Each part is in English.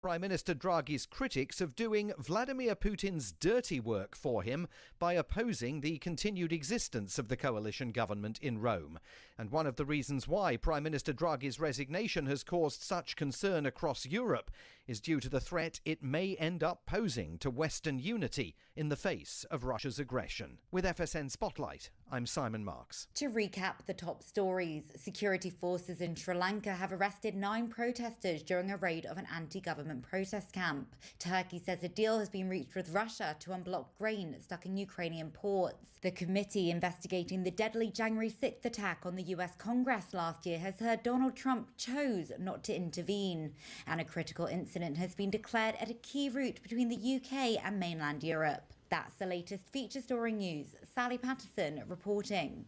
Prime Minister Draghi's critics of doing Vladimir Putin's dirty work for him by opposing the continued existence of the coalition government in Rome. And one of the reasons why Prime Minister Draghi's resignation has caused such concern across Europe is due to the threat it may end up posing to Western unity in the face of Russia's aggression. With FSN Spotlight, I'm Simon Marks. To recap the top stories, security forces in Sri Lanka have arrested 9 protesters during a raid of an anti-government protest camp. Turkey says a deal has been reached with Russia to unblock grain stuck in Ukrainian ports. The committee investigating the deadly January 6th attack on the US Congress last year has heard Donald Trump chose not to intervene. And a critical incident has been declared at a key route between the UK and mainland Europe. That's the latest feature story news. Sally Patterson reporting.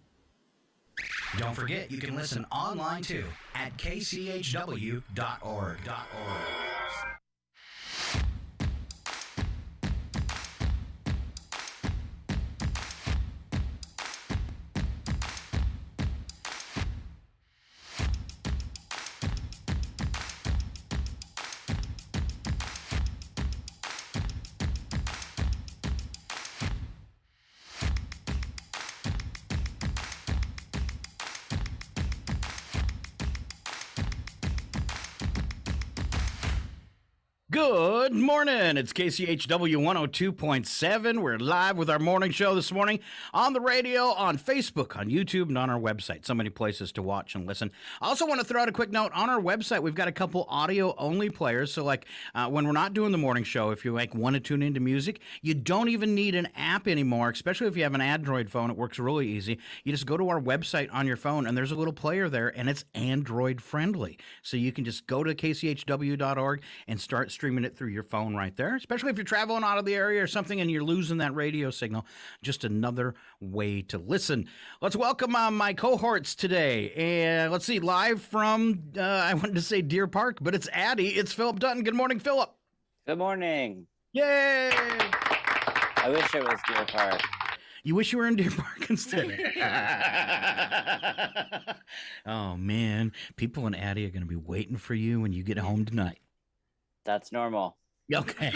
Don't forget, you can listen online too at kchw.org. Good morning. It's KCHW 102.7. We're live with our morning show this morning on the radio, on Facebook, on YouTube, and on our website. So many places to watch and listen. I also want to throw out a quick note on our website. We've got a couple audio-only players. So like when we're not doing the morning show, if you want to tune into music, you don't even need an app anymore, especially if you have an Android phone. It works really easy. You just go to our website on your phone, and there's a little player there, and it's Android-friendly. So you can just go to kchw.org and start streaming it through your phone right there, especially if you're traveling out of the area or something and you're losing that radio signal. Just another way to listen. Let's welcome my cohorts today. And let's see, live from, I wanted to say Deer Park, but it's Addie. It's Phillip Dutton. Good morning, Phillip. Good morning. Yay! I wish it was Deer Park. You wish you were in Deer Park instead. Oh, man. People in Addie are going to be waiting for you when you get home tonight. That's normal. Okay.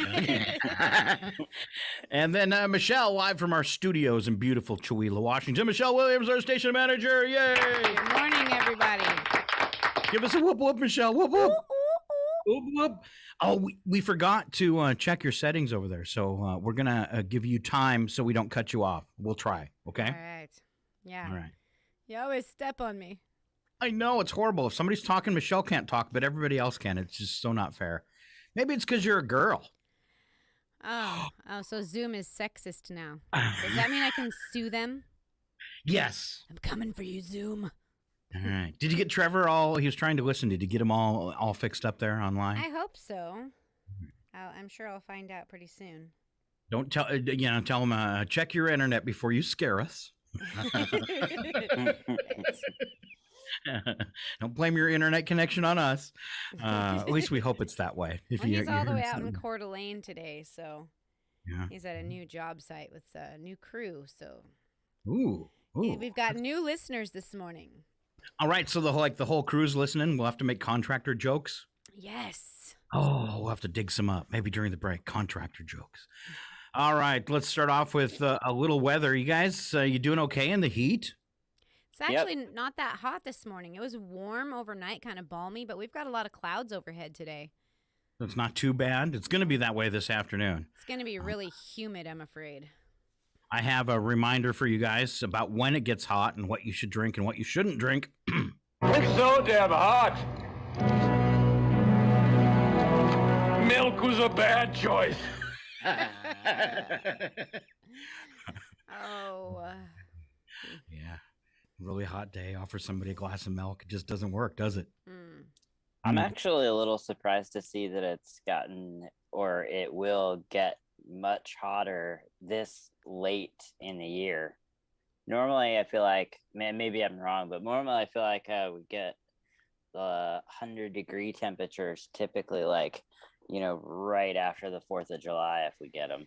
And then Michelle, live from our studios in beautiful Chewelah, Washington. Michelle Williams, our station manager. Yay! Good morning, everybody. Give us a whoop whoop, Michelle. Whoop whoop. Whoop whoop. Oh, we forgot to check your settings over there. So we're going to give you time so we don't cut you off. We'll try. Okay? All right. Yeah. All right. You always step on me. I know. It's horrible. If somebody's talking, Michelle can't talk, but everybody else can. It's just so not fair. Maybe it's because you're a girl. Oh, so Zoom is sexist now. Does that mean I can sue them? Yes. I'm coming for you, Zoom. All right. Did you get Trevor all? He was trying to listen. Did you get him all fixed up there online? I hope so. I'm sure I'll find out pretty soon. Don't tell him. Check your internet before you scare us. Don't blame your internet connection on us. At least we hope it's that way. Well, he's all the way out in Coeur d'Alene today, so yeah. He's at a new job site with a new crew. So, ooh. We've got new listeners this morning. All right, so the whole crew's listening. We'll have to make contractor jokes. Yes. Oh, we'll have to dig some up. Maybe during the break, contractor jokes. All right, let's start off with a little weather. You guys, you doing okay in the heat? It's actually not that hot this morning. It was warm overnight, kind of balmy, but we've got a lot of clouds overhead today. It's not too bad. It's going to be that way this afternoon. It's going to be really humid, I'm afraid. I have a reminder for you guys about when it gets hot and what you should drink and what you shouldn't drink. It's so damn hot. Milk was a bad choice. Oh. Yeah. Really hot day, offer somebody a glass of milk. It just doesn't work, does it? I'm actually a little surprised to see that it's gotten, or it will get much hotter this late in the year. Normally, I feel like, man, maybe I'm wrong, but normally I feel like we get the 100-degree temperatures typically right after the 4th of July if we get them.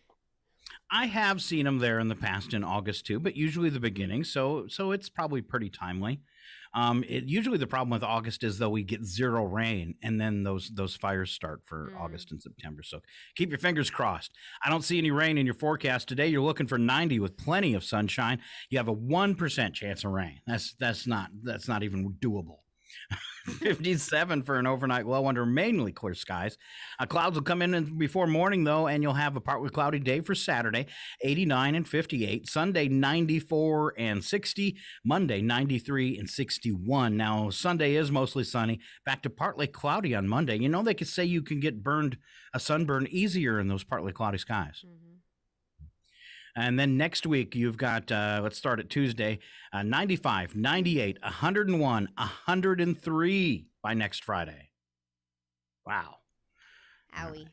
I have seen them there in the past in August too, but usually the beginning. So it's probably pretty timely. Usually the problem with August is though we get zero rain, and then those fires start for August and September. So keep your fingers crossed. I don't see any rain in your forecast today. You're looking for 90 with plenty of sunshine. You have a 1% chance of rain. That's not even doable. 57 for an overnight low under mainly clear skies. Clouds will come in before morning, though, and you'll have a partly cloudy day for Saturday, 89 and 58. Sunday, 94 and 60. Monday, 93 and 61. Now, Sunday is mostly sunny. Back to partly cloudy on Monday. You know, they could say you can get a sunburn easier in those partly cloudy skies. Mm-hmm. And then next week, you've got, let's start at Tuesday, 95, 98, 101, 103 by next Friday. Wow. Owie.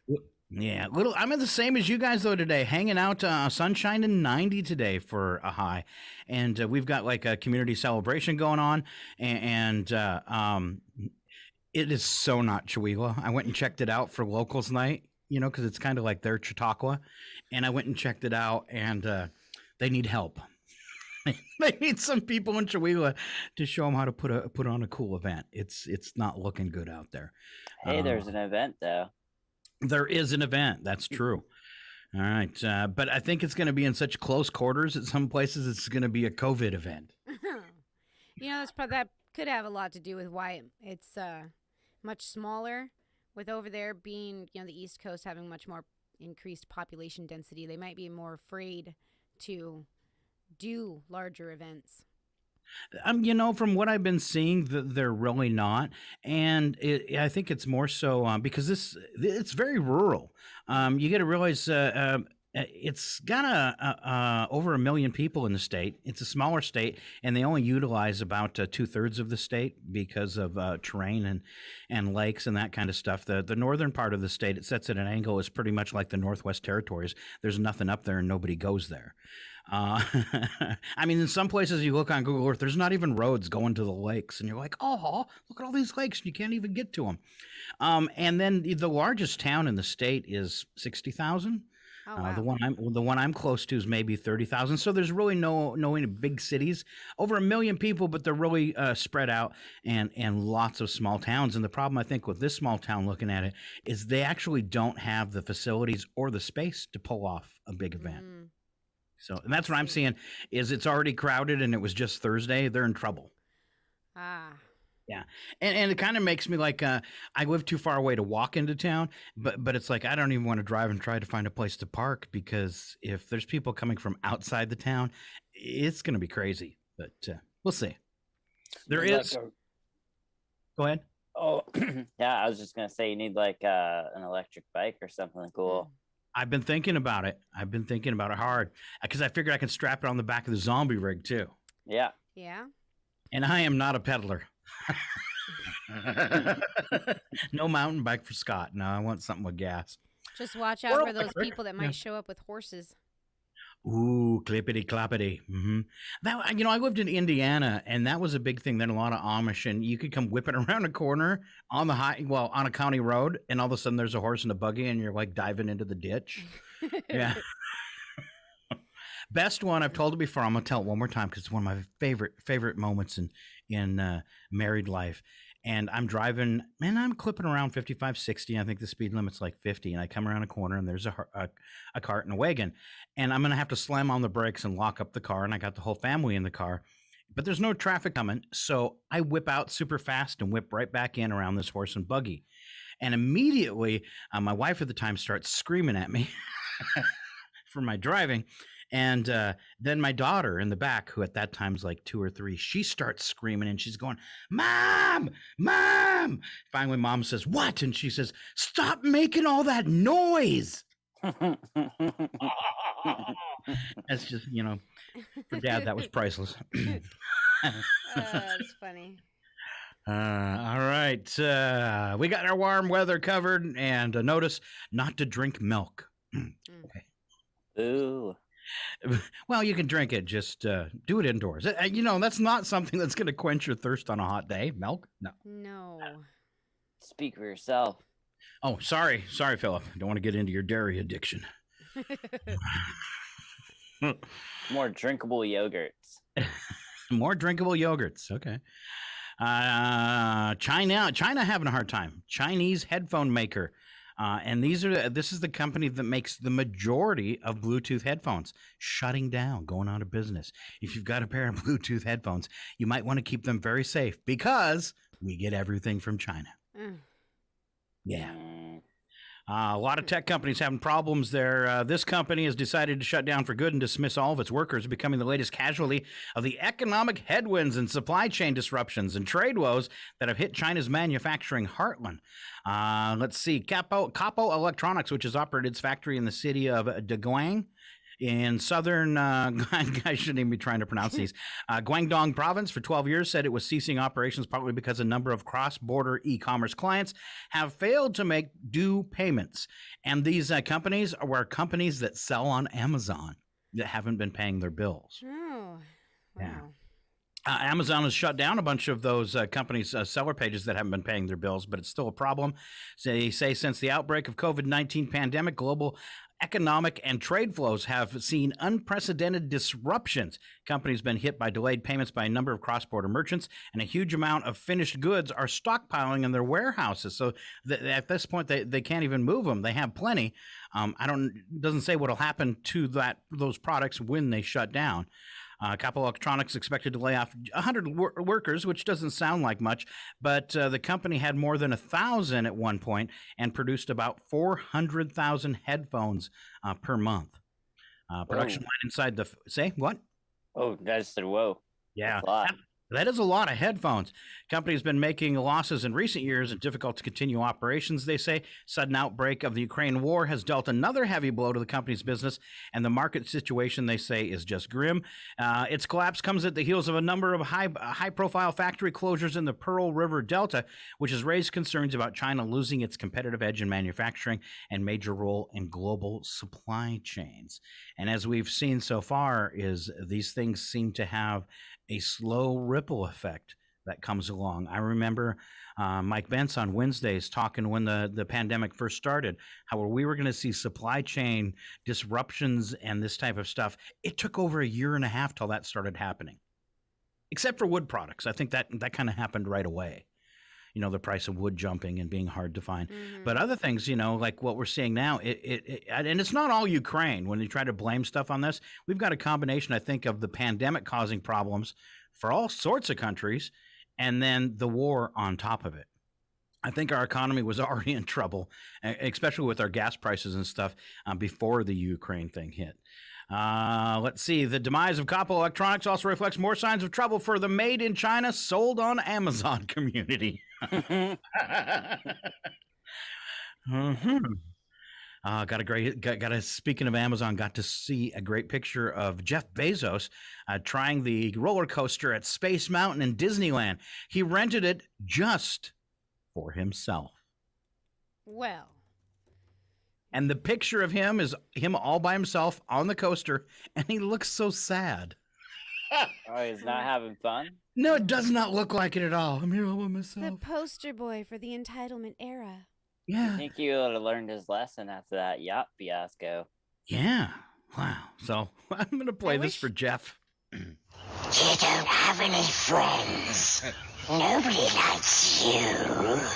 Yeah, I'm in the same as you guys, though, today. Hanging out, sunshine and 90 today for a high. And we've got like a community celebration going on. And it is so not Chihuahua. I went and checked it out for locals night, you know, because it's kind of like their Chautauqua. And I went and checked it out, and they need help. They need some people in Chihuahua to show them how to put on a cool event. It's not looking good out there. Hey, there's an event, though. There is an event. That's true. All right. But I think it's going to be in such close quarters at some places. It's going to be a COVID event. You know, that could have a lot to do with why it's much smaller. With over there being, you know, the East Coast having much more increased population density, they might be more afraid to do larger events. You know, from what I've been seeing, they're really not, and I think it's more so because it's very rural. You got to realize it's got over 1 million people in the state. It's a smaller state, and they only utilize about 2/3 of the state because of terrain and lakes and that kind of stuff. The northern part of the state, it sets at an angle, is pretty much like the Northwest Territories. There's nothing up there, and nobody goes there. I mean, in some places you look on Google Earth, there's not even roads going to the lakes, and you're like, oh, look at all these lakes, and you can't even get to them. And then the largest town in the state is 60,000. Oh, wow. The one I'm close to is maybe 30,000. So there's really no any big cities. Over 1 million people, but they're really spread out and lots of small towns. And the problem I think with this small town, looking at it, is they actually don't have the facilities or the space to pull off a big event. So, and that's what I'm seeing is it's already crowded, and it was just Thursday. They're in trouble. Yeah. And it kind of makes me like, I live too far away to walk into town, but it's like, I don't even want to drive and try to find a place to park, because if there's people coming from outside the town, it's going to be crazy, but we'll see. There is. Go ahead. Oh, yeah. I was just going to say, you need like an electric bike or something cool. I've been thinking about it. Hard, because I figured I could strap it on the back of the zombie rig too. Yeah. Yeah. And I am not a peddler. No mountain bike for Scott. No, I want something with gas. Just watch out for those people that might show up with horses. Ooh, clippity cloppity. Mm-hmm. That, I lived in Indiana, and that was a big thing. Then a lot of Amish, and you could come whipping around a corner on on a county road, and all of a sudden there's a horse and a buggy, and you're like diving into the ditch. Yeah. Best one, I've told it before. I'm gonna tell it one more time because it's one of my favorite moments in married life. And I'm driving, and I'm clipping around 55, 60. I think the speed limit's like 50. And I come around a corner, and there's a cart and a wagon. And I'm going to have to slam on the brakes and lock up the car. And I got the whole family in the car. But there's no traffic coming. So I whip out super fast and whip right back in around this horse and buggy. And immediately, my wife at the time starts screaming at me for my driving. And then my daughter in the back, who at that time's like 2 or 3, she starts screaming, and she's going, "Mom, Mom!" Finally, Mom says, "What?" And she says, "Stop making all that noise." That's just, for Dad, that was priceless. That's funny. All right. We got our warm weather covered, and notice not to drink milk. Okay. Ooh. Well, you can drink it. Just do it indoors. That's not something that's going to quench your thirst on a hot day. Milk? No. Speak for yourself. Oh, sorry, Phillip. Don't want to get into your dairy addiction. More drinkable yogurts. More drinkable yogurts. Okay. China having a hard time. Chinese headphone maker. And this is the company that makes the majority of Bluetooth headphones, shutting down, going out of business. If you've got a pair of Bluetooth headphones, you might want to keep them very safe because we get everything from China. Yeah. A lot of tech companies having problems there. This company has decided to shut down for good and dismiss all of its workers, becoming the latest casualty of the economic headwinds and supply chain disruptions and trade woes that have hit China's manufacturing heartland. Let's see. Capo Electronics, which has operated its factory in the city of Daguang in southern, I shouldn't even be trying to pronounce these, Guangdong province for 12 years, said it was ceasing operations partly because a number of cross-border e-commerce clients have failed to make due payments. And these companies were companies that sell on Amazon that haven't been paying their bills. Oh, wow. Yeah. Amazon has shut down a bunch of those companies' seller pages that haven't been paying their bills, but it's still a problem. So they say since the outbreak of COVID-19 pandemic, global economic and trade flows have seen unprecedented disruptions. Companies have been hit by delayed payments by a number of cross-border merchants, and a huge amount of finished goods are stockpiling in their warehouses. So at this point, they can't even move them. They have plenty. It doesn't say what will happen to those products when they shut down. Capo Electronics expected to lay off 100 workers, which doesn't sound like much, but the company had more than 1,000 at one point and produced about 400,000 headphones per month. Production line inside say what? Oh, I just said whoa. Yeah. That's a lot. That is a lot of headphones. Company's been making losses in recent years and difficult to continue operations, they say. Sudden outbreak of the Ukraine war has dealt another heavy blow to the company's business, and the market situation, they say, is just grim. Its collapse comes at the heels of a number of high-profile factory closures in the Pearl River Delta, which has raised concerns about China losing its competitive edge in manufacturing and major role in global supply chains. And as we've seen so far, is these things seem to have a slow ripple effect that comes along. I remember Mike Bentz on Wednesdays talking when the pandemic first started, how we were going to see supply chain disruptions and this type of stuff. It took over a year and a half till that started happening, except for wood products. I think that kind of happened right away. You know, the price of wood jumping and being hard to find. Mm-hmm. But other things, you know, like what we're seeing now, and it's not all Ukraine. When you try to blame stuff on this, we've got a combination, I think, of the pandemic causing problems for all sorts of countries, and then the war on top of it. I think our economy was already in trouble, especially with our gas prices and stuff before the Ukraine thing hit. Let's see. The demise of Capo Electronics also reflects more signs of trouble for the made in China, sold on Amazon community. Speaking of Amazon, got to see a great picture of Jeff Bezos trying the roller coaster at Space Mountain in Disneyland. He rented it just for himself. Well. And the picture of him is him all by himself on the coaster, and he looks so sad. Oh, he's not having fun? No, it does not look like it at all. I'm here all by myself. The poster boy for the entitlement era. Yeah. I think he would have learned his lesson after that yacht fiasco. Yeah. Wow. So I'm going to play this for Jeff. You don't have any friends. Nobody likes you.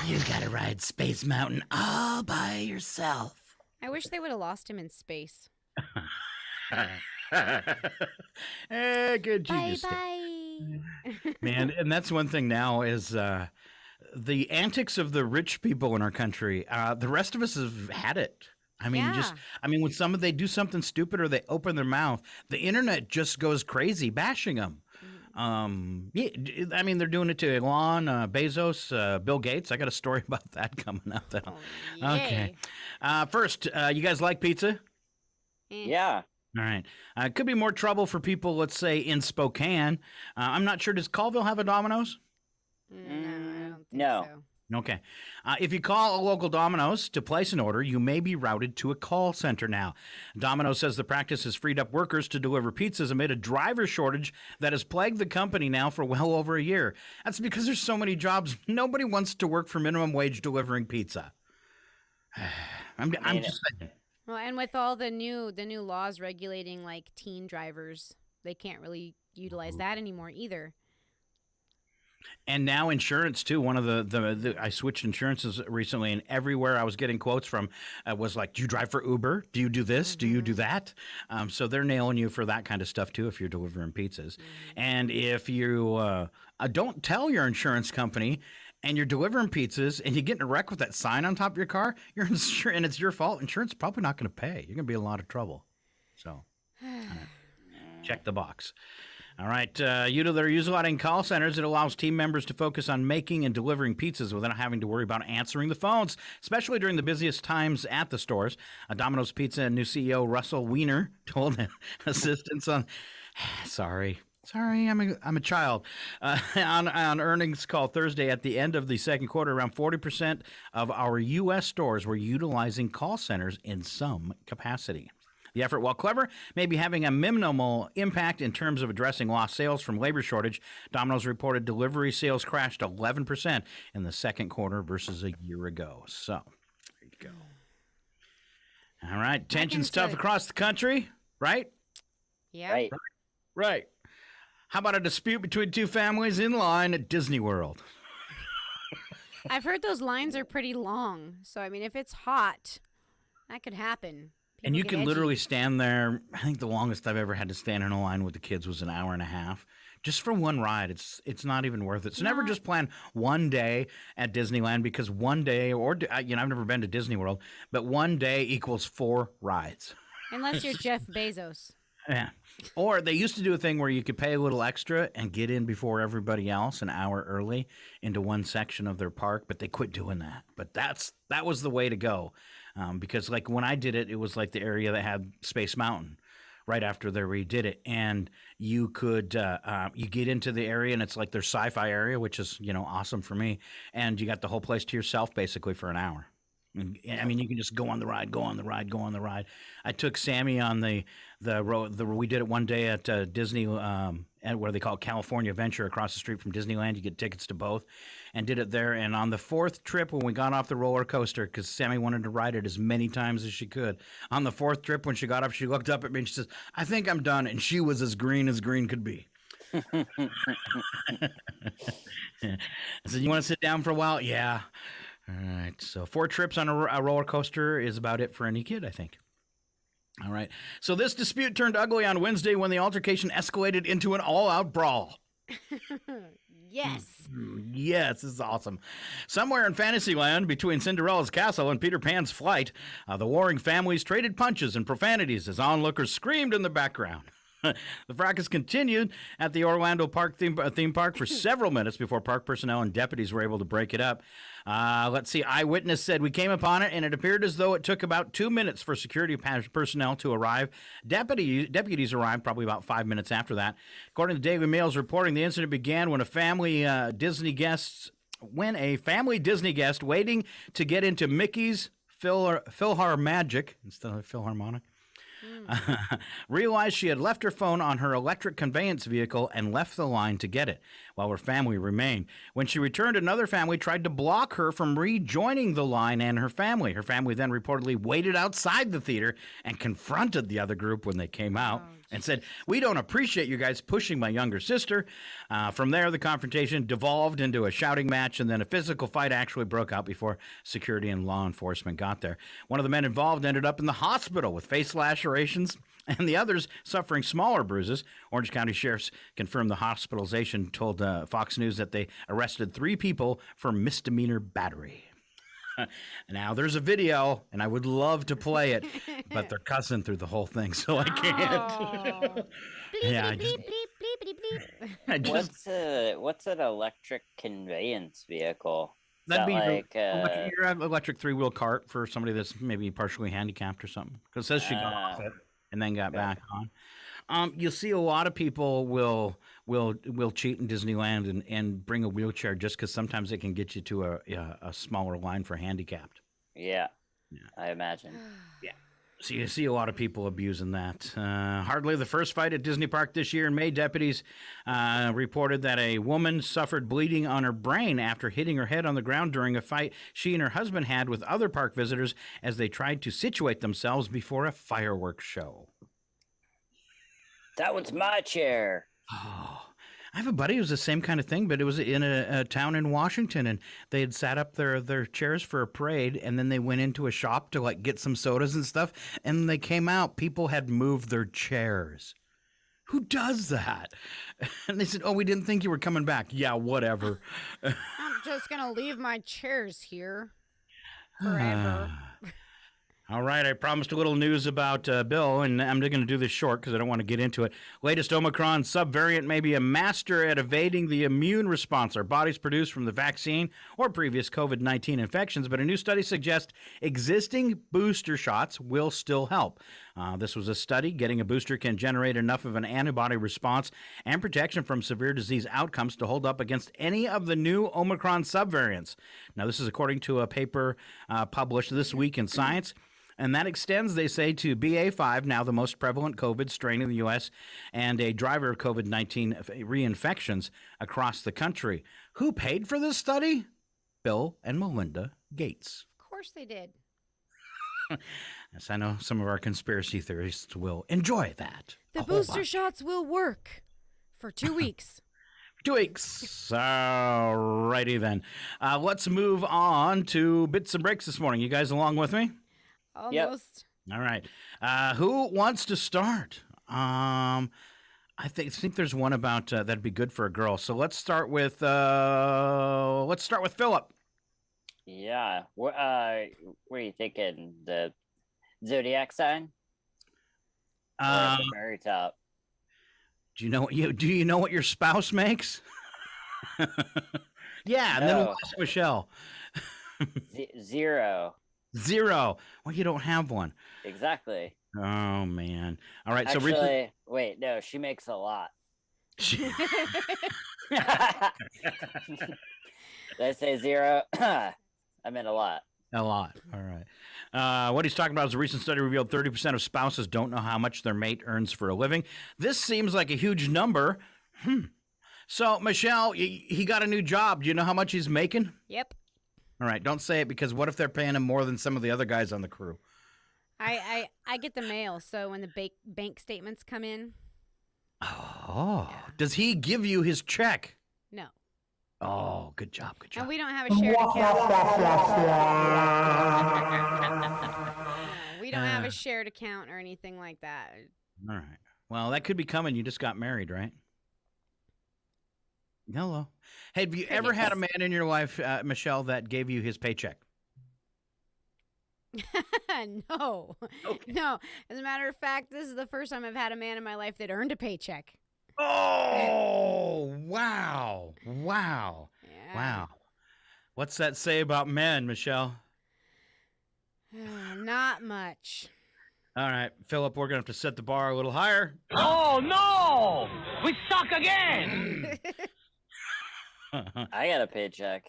You got to ride Space Mountain all by yourself. I wish they would have lost him in space. Good. Bye. Man, and that's one thing now is the antics of the rich people in our country. The rest of us have had it. I mean, when they do something stupid or they open their mouth, the internet just goes crazy bashing them. They're doing it to Elon, Bezos, Bill Gates. I got a story about that coming up. Okay. First, you guys like pizza? Yeah. All right. Could be more trouble for people, let's say, in Spokane. I'm not sure. Does Colville have a Domino's? No, I don't think No. so. Okay. If you call a local Domino's to place an order, you may be routed to a call center now. Domino's says the practice has freed up workers to deliver pizzas amid a driver shortage that has plagued the company now for well over a year. That's because there's so many jobs. Nobody wants to work for minimum wage delivering pizza. I'm just saying. Well, and with all the new laws regulating like teen drivers, they can't really utilize that anymore either. And now insurance too. One of the I switched insurances recently, and everywhere I was getting quotes from was like, "Do you drive for Uber? Do you do this? Do you do that?" So they're nailing you for that kind of stuff too if you're delivering pizzas. And if you don't tell your insurance company and you're delivering pizzas and you get in a wreck with that sign on top of your car, and it's your fault, insurance is probably not going to pay. You're going to be in a lot of trouble. So check the box. All right, they're utilizing call centers. It allows team members to focus on making and delivering pizzas without having to worry about answering the phones, especially during the busiest times at the stores. Domino's Pizza new CEO Russell Weiner told assistants on, sorry, I'm a child. On earnings call Thursday at the end of the second quarter, around 40% of our U.S. stores were utilizing call centers in some capacity. The effort, while clever, may be having a minimal impact in terms of addressing lost sales from labor shortage. Domino's reported delivery sales crashed 11% in the second quarter versus a year ago. So, there you go. All right, tension's tough across the country, right? Yeah. Right. How about a dispute between two families in line at Disney World? I've heard those lines are pretty long. So, I mean, if it's hot, that could happen. And you can literally stand there. I think the longest I've ever had to stand in a line with the kids was an hour and a half, just for one ride. It's not even worth it. So never just plan one day at Disneyland, because one day, or I've never been to Disney World, but one day equals 4 rides. Unless you're Jeff Bezos. Yeah. Or they used to do a thing where you could pay a little extra and get in before everybody else an hour early into one section of their park, but they quit doing that. But that was the way to go. Because like when I did it, it was like the area that had Space Mountain right after they redid it. And you could, you get into the area and it's like their sci-fi area, which is, awesome for me. And you got the whole place to yourself basically for an hour. And, I mean, you can just go on the ride. I took Sammy on the road. We did it one day at Disney, at what they call California Adventure across the street from Disneyland. You get tickets to both, and did it there. And on the 4th trip, when we got off the roller coaster, because Sammy wanted to ride it as many times as she could. On the 4th trip, when she got up, she looked up at me and she says, "I think I'm done." And she was as green could be. I said, "You want to sit down for a while?" "Yeah." All right, so 4 trips on a roller coaster is about it for any kid, I think. All right, so this dispute turned ugly on Wednesday when the altercation escalated into an all-out brawl. Yes. Yes, this is awesome. Somewhere in Fantasyland, between Cinderella's castle and Peter Pan's flight, the warring families traded punches and profanities as onlookers screamed in the background. The fracas continued at the Orlando Park theme park for several minutes before park personnel and deputies were able to break it up. Let's see. Eyewitness said, "We came upon it, and it appeared as though it took about 2 minutes for security personnel to arrive. Deputies arrived probably about 5 minutes after that." According to Daily Mail's reporting, the incident began when a family Disney guest waiting to get into Mickey's Philharmagic instead of Philharmonic realized she had left her phone on her electric conveyance vehicle and left the line to get it, while her family remained. When she returned, another family tried to block her from rejoining the line and her family. Her family then reportedly waited outside the theater and confronted the other group when they came out and said, "We don't appreciate you guys pushing my younger sister." From there, the confrontation devolved into a shouting match, and then a physical fight actually broke out before security and law enforcement got there. One of the men involved ended up in the hospital with face lacerations, and the others suffering smaller bruises. Orange County sheriffs confirmed the hospitalization, told Fox News that they arrested 3 people for misdemeanor battery. Now, there's a video, and I would love to play it, but they're cussing through the whole thing, so I can't. Yeah, What's an electric conveyance vehicle? That'd be like your electric 3-wheel cart for somebody that's maybe partially handicapped or something. Because it says she got off it and then got back on. You'll see a lot of people will cheat in Disneyland and bring a wheelchair just because sometimes it can get you to a smaller line for handicapped. Yeah, I imagine. Yeah. So you see a lot of people abusing that. Hardly the first fight at Disney Park this year in May. Deputies reported that a woman suffered bleeding on her brain after hitting her head on the ground during a fight she and her husband had with other park visitors as they tried to situate themselves before a fireworks show. That one's my chair. Oh, I have a buddy who was the same kind of thing, but it was in a town in Washington, and they had sat up their chairs for a parade, and then they went into a shop to like get some sodas and stuff, and they came out. People had moved their chairs. Who does that? And they said, "Oh, we didn't think you were coming back." Yeah, whatever. I'm just gonna leave my chairs here forever. All right, I promised a little news about Bill, and I'm just going to do this short because I don't want to get into it. Latest Omicron subvariant may be a master at evading the immune response our bodies produce from the vaccine or previous COVID-19 infections, but a new study suggests existing booster shots will still help. This was a study. Getting a booster can generate enough of an antibody response and protection from severe disease outcomes to hold up against any of the new Omicron subvariants. Now, this is according to a paper published this week in Science. And that extends, they say, to BA.5, now the most prevalent COVID strain in the U.S., and a driver of COVID-19 reinfections across the country. Who paid for this study? Bill and Melinda Gates. Of course they did. Yes, I know some of our conspiracy theorists will enjoy that. The booster shots will work for 2 weeks. 2 weeks. All righty then. Let's move on to Bits and Breaks this morning. You guys along with me? Almost. Yep. All right. Who wants to start? I think there's one about that'd be good for a girl. So let's start with Phillip. Yeah. What are you thinking? The zodiac sign? Or the Mary top? Do you know what your spouse makes? Yeah, and then we'll ask Michelle. Zero. Zero. Well, you don't have one. Exactly. Oh man. All right. Actually, so wait, no, she makes a lot. Did I say zero? I meant a lot. A lot. All right. What he's talking about is a recent study revealed 30% of spouses don't know how much their mate earns for a living. This seems like a huge number. So, Michelle, he got a new job. Do you know how much he's making? Yep. All right. Don't say it, because what if they're paying him more than some of the other guys on the crew? I get the mail, so when the bank statements come in. Oh. Yeah. Does he give you his check? No. Oh, good job. Good job. And we don't have a shared account. No, we don't have a shared account or anything like that. All right. Well, that could be coming. You just got married, right? Hello. Hey, have you ever had a man in your life, Michelle, that gave you his paycheck? No. Okay. No. As a matter of fact, this is the first time I've had a man in my life that earned a paycheck. Oh, wow. Wow. Yeah. Wow. What's that say about men, Michelle? Not much. All right, Phillip, we're going to have to set the bar a little higher. Oh no! We suck again! I got a paycheck.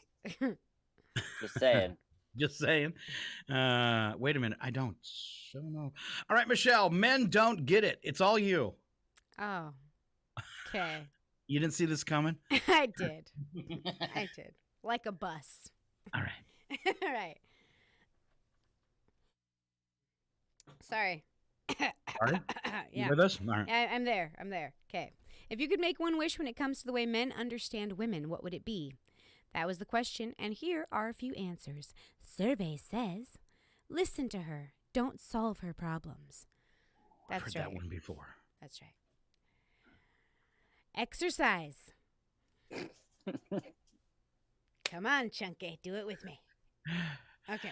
Just saying. Just saying. Wait a minute. I don't. So no. All right, Michelle, men don't get it. It's all you. Oh. Okay. You didn't see this coming? I did. I did. Like a bus. All right. All right. Sorry. Sorry? Yeah. You with us? All right. I'm there. I'm there. Okay. If you could make one wish when it comes to the way men understand women, what would it be? That was the question, and here are a few answers. Survey says, listen to her. Don't solve her problems. I've That's heard right. that one before. That's right. Exercise. Come on, Chunky. Do it with me. Okay.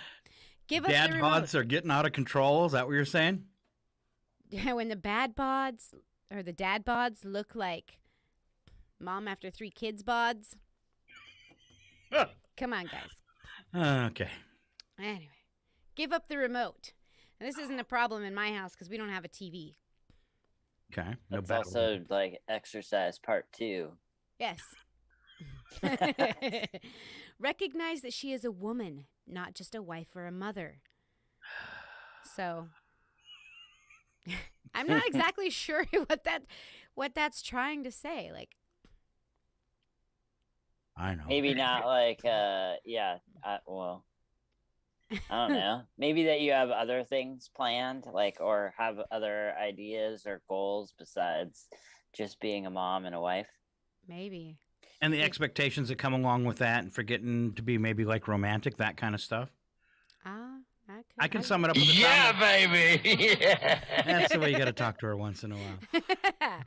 Give up Dad the remote. bods are getting out of control. Is that what you're saying? When the bad bods or the dad bods look like mom after 3 kids bods. Come on, guys. Okay. Anyway, give up the remote. And this isn't a problem in my house because we don't have a TV. Okay. No It's battle. also like exercise part 2. Yes. Recognize that she is a woman, not just a wife or a mother. So, I'm not exactly sure what that's trying to say. Like, I know. Maybe not like, well, I don't know. Maybe that you have other things planned, like, or have other ideas or goals besides just being a mom and a wife. maybe. And the expectations that come along with that, and forgetting to be maybe like romantic, that kind of stuff. I can sum it up with a Yeah, comment. baby. Yeah. That's the way you got to talk to her once in a while.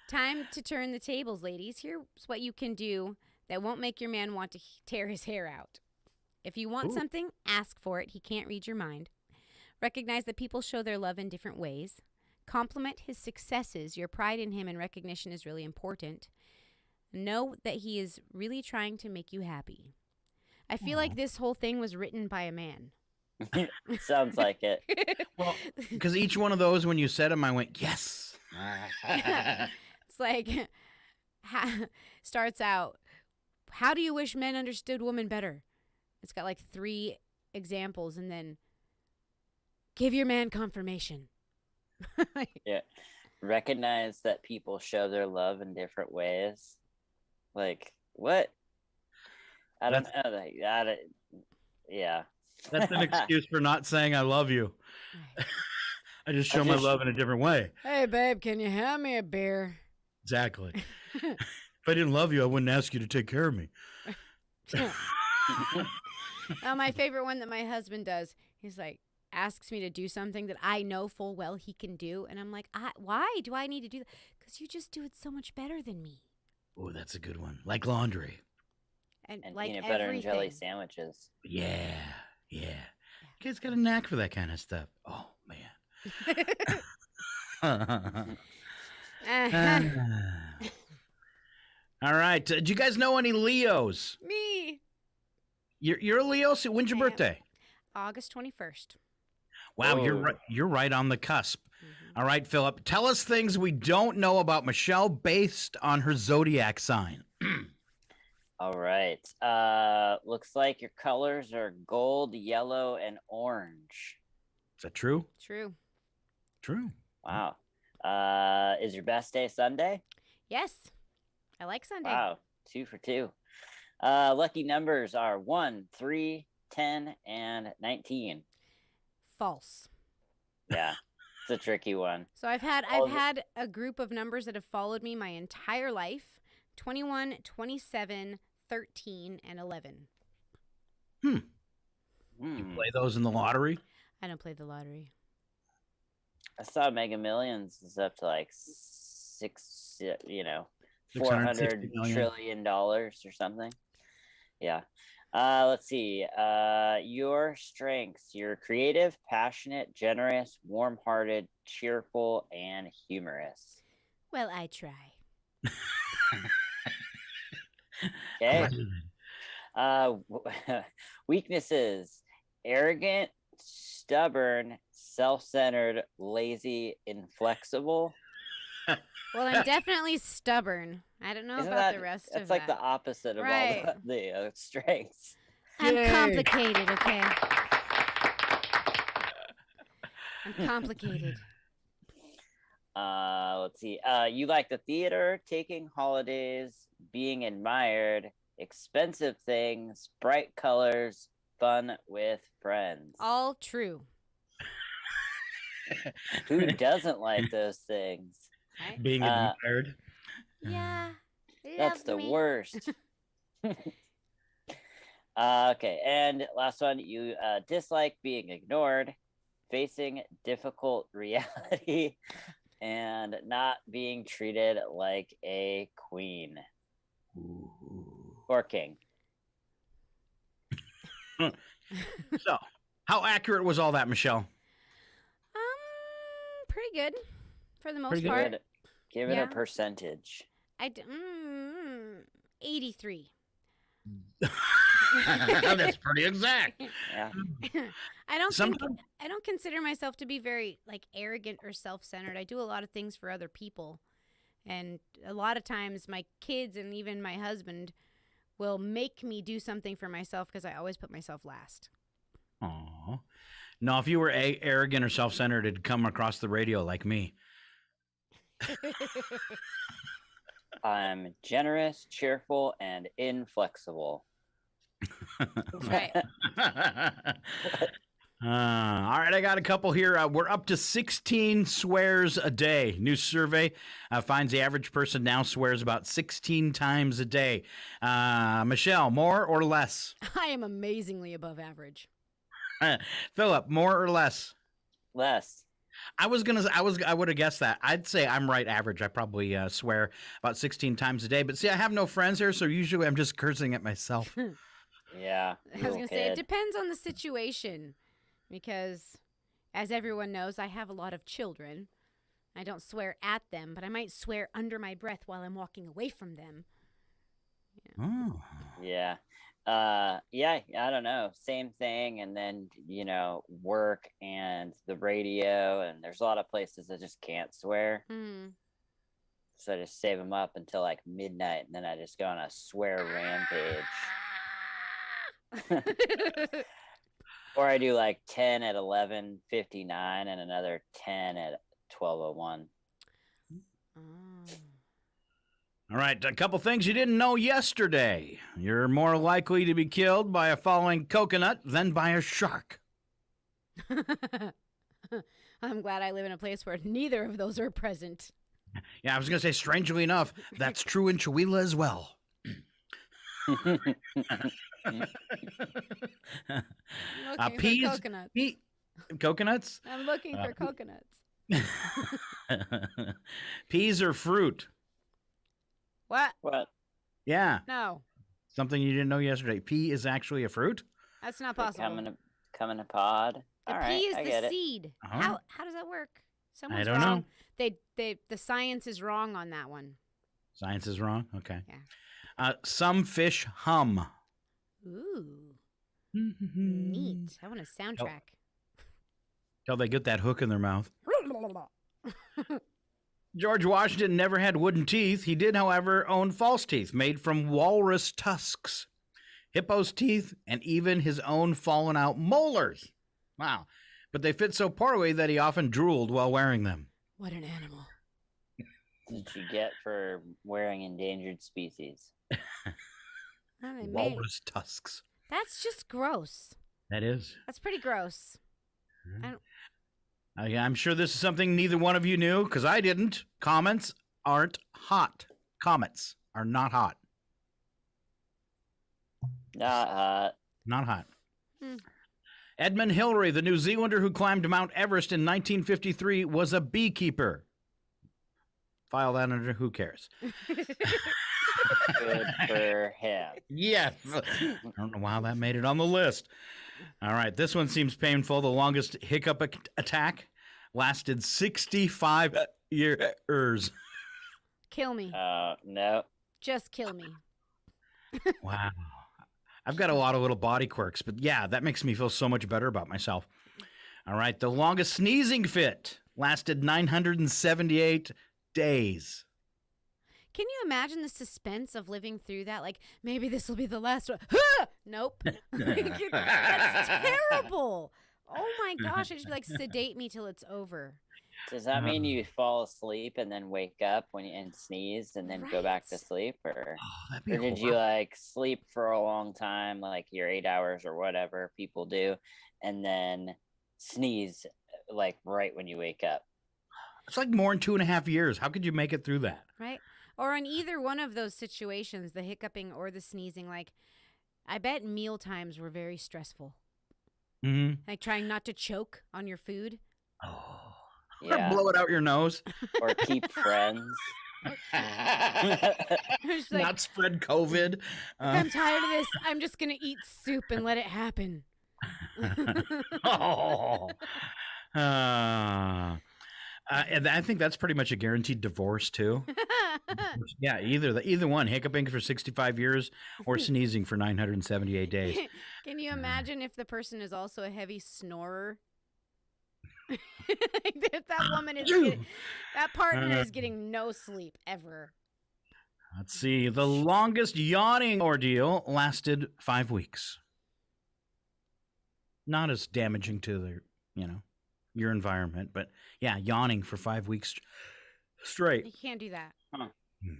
Time to turn the tables, ladies. Here's what you can do that won't make your man want to tear his hair out. If you want something, ask for it. He can't read your mind. Recognize that people show their love in different ways. Compliment his successes. Your pride in him and recognition is really important. Know that he is really trying to make you happy. I feel like this whole thing was written by a man. Sounds like it. Well, because each one of those, when you said them, I went, yes. It's like, starts out, how do you wish men understood women better? It's got like 3 examples, and then give your man confirmation. Yeah. Recognize that people show their love in different ways. Like, what? I don't know. Yeah. That's an excuse for not saying I love you. I just show my love in a different way. Hey, babe, can you hand me a beer? Exactly. If I didn't love you, I wouldn't ask you to take care of me. My favorite one that my husband does, he's like, asks me to do something that I know full well he can do. And I'm like, why do I need to do that? Because you just do it so much better than me. Oh, that's a good one. Like laundry. And like peanut butter and jelly everything. sandwiches. Yeah. Kids got a knack for that kind of stuff. Oh, man. All right. Do you guys know any Leos? Me. You're a Leo? So when's your birthday? August 21st. Wow, Whoa. you're right on the cusp. All right, Phillip, tell us things we don't know about Michelle based on her zodiac sign. All right. Looks like your colors are gold, yellow, and orange. Is that true? True. True. Wow. Is your best day Sunday? Yes. I like Sunday. Wow. 2 for 2. Lucky numbers are 1, 3, 10, and 19. False. Yeah. It's a tricky one. So I've had a group of numbers that have followed me my entire life. 21, 27, 13, and 11. You play those in the lottery? I don't play the lottery. I saw Mega Millions is up to like $400 million. trillion or something. Yeah. Let's see. Your strengths: you're creative, passionate, generous, warm-hearted, cheerful, and humorous. Well, I try. Okay. Weaknesses: arrogant, stubborn, self-centered, lazy, inflexible. Well, I'm definitely stubborn. I don't know about the rest of that. That's like the opposite of Right. all the strengths. I'm Yay. complicated, okay? I'm complicated. Let's see. You like the theater, taking holidays, being admired, expensive things, bright colors, fun with friends. All true. Who doesn't like those things? Right? Being admired. Yeah. That's the love me. worst. Okay, and last one. You dislike being ignored, facing difficult reality, and not being treated like a queen or king. So, how accurate was all that, Michelle? Pretty good for the most Pretty good. part. Give it Yeah. a percentage. 83. That's pretty exact. Yeah. I don't Sometimes- I don't consider myself to be very like arrogant or self-centered. I do a lot of things for other people. And a lot of times my kids and even my husband will make me do something for myself because I always put myself last. Aw. No, if you were arrogant or self-centered, it'd come across the radio like me. I'm generous, cheerful, and inflexible. Right. All right, I got a couple here. We're up to 16 swears a day. New survey finds the average person now swears about 16 times a day. Michelle, more or less? I am amazingly above average. Phillip, more or less? Less. I would have guessed that. I'd say I'm right average. I probably swear about 16 times a day. But see, I have no friends here, so usually I'm just cursing at myself. Yeah. I was going to say, it depends on the situation. Because, as everyone knows, I have a lot of children. I don't swear at them, but I might swear under my breath while I'm walking away from them. Oh. Yeah. Yeah, I don't know. Same thing. And then, work and the radio. And there's a lot of places that just can't swear. Mm. So I just save them up until like midnight. And then I just go on a swear rampage. Or I do like 10 at 11:59 and another 10 at 12:01. All right, a couple things you didn't know yesterday. You're more likely to be killed by a falling coconut than by a shark. I'm glad I live in a place where neither of those are present. Yeah, I was going to say, strangely enough, that's true in Chihuahua as well. Looking for coconuts. Coconuts? I'm looking for coconuts. Peas are fruit. What? What? Yeah. No, Something you didn't know yesterday. Pea is actually a fruit? that's not possible. Come in a pod. The All pea right, is I the get it. seed. Uh-huh. How does that work? Someone's don't wrong. know. The science is wrong on that one. Science is wrong? Okay. Yeah. Some fish hum. Ooh, neat. I want a soundtrack. Till they get that hook in their mouth. George Washington never had wooden teeth. He did, however, own false teeth made from walrus tusks, hippo's teeth, and even his own fallen out molars. Wow. But they fit so poorly that he often drooled while wearing them. What an animal. Did you get for wearing endangered species? Oh, they made- Walrus tusks. That's just gross. That is. That's pretty gross. I'm sure this is something neither one of you knew, because I didn't. Comets aren't hot. Comets are not hot. Not hot. Not hot. Hmm. Edmund Hillary, the New Zealander who climbed Mount Everest in 1953, was a beekeeper. File that under who cares. Good for him. Yes. I don't know how that made it on the list. All right, this one seems painful. The longest hiccup attack lasted 65 years. Kill me. No. Just kill me. Wow. I've got a lot of little body quirks, but yeah, that makes me feel so much better about myself. All right, the longest sneezing fit lasted 978 days. Can you imagine the suspense of living through that? Like, maybe this will be the last one. Nope. That's terrible. Oh my gosh. I just be like, sedate me till it's over. Does that mean you fall asleep and then wake up and sneeze and then go back to Right. sleep, or That'd be or did you like sleep for a long time, like your 8 hours or whatever people do, and then sneeze like right when you wake up? It's like more than 2.5 years. How could you make it through that? Right? Or in either one of those situations, the hiccuping or the sneezing, like, I bet meal times were very stressful. Mm-hmm. Like trying not to choke on your food. Oh. Yeah. Blow it out your nose. Or keep friends. Just like, Not spread COVID. I'm tired of this. I'm just going to eat soup and let it happen. Oh. And I think that's pretty much a guaranteed divorce too. Yeah, either one, hiccuping for 65 years or sneezing for 978 days. Can you imagine if the person is also a heavy snorer? If that woman is that partner is getting no sleep ever. Let's see. The longest yawning ordeal lasted 5 weeks. Not as damaging to the your environment. But yeah, yawning for 5 weeks straight. You can't do that. Huh.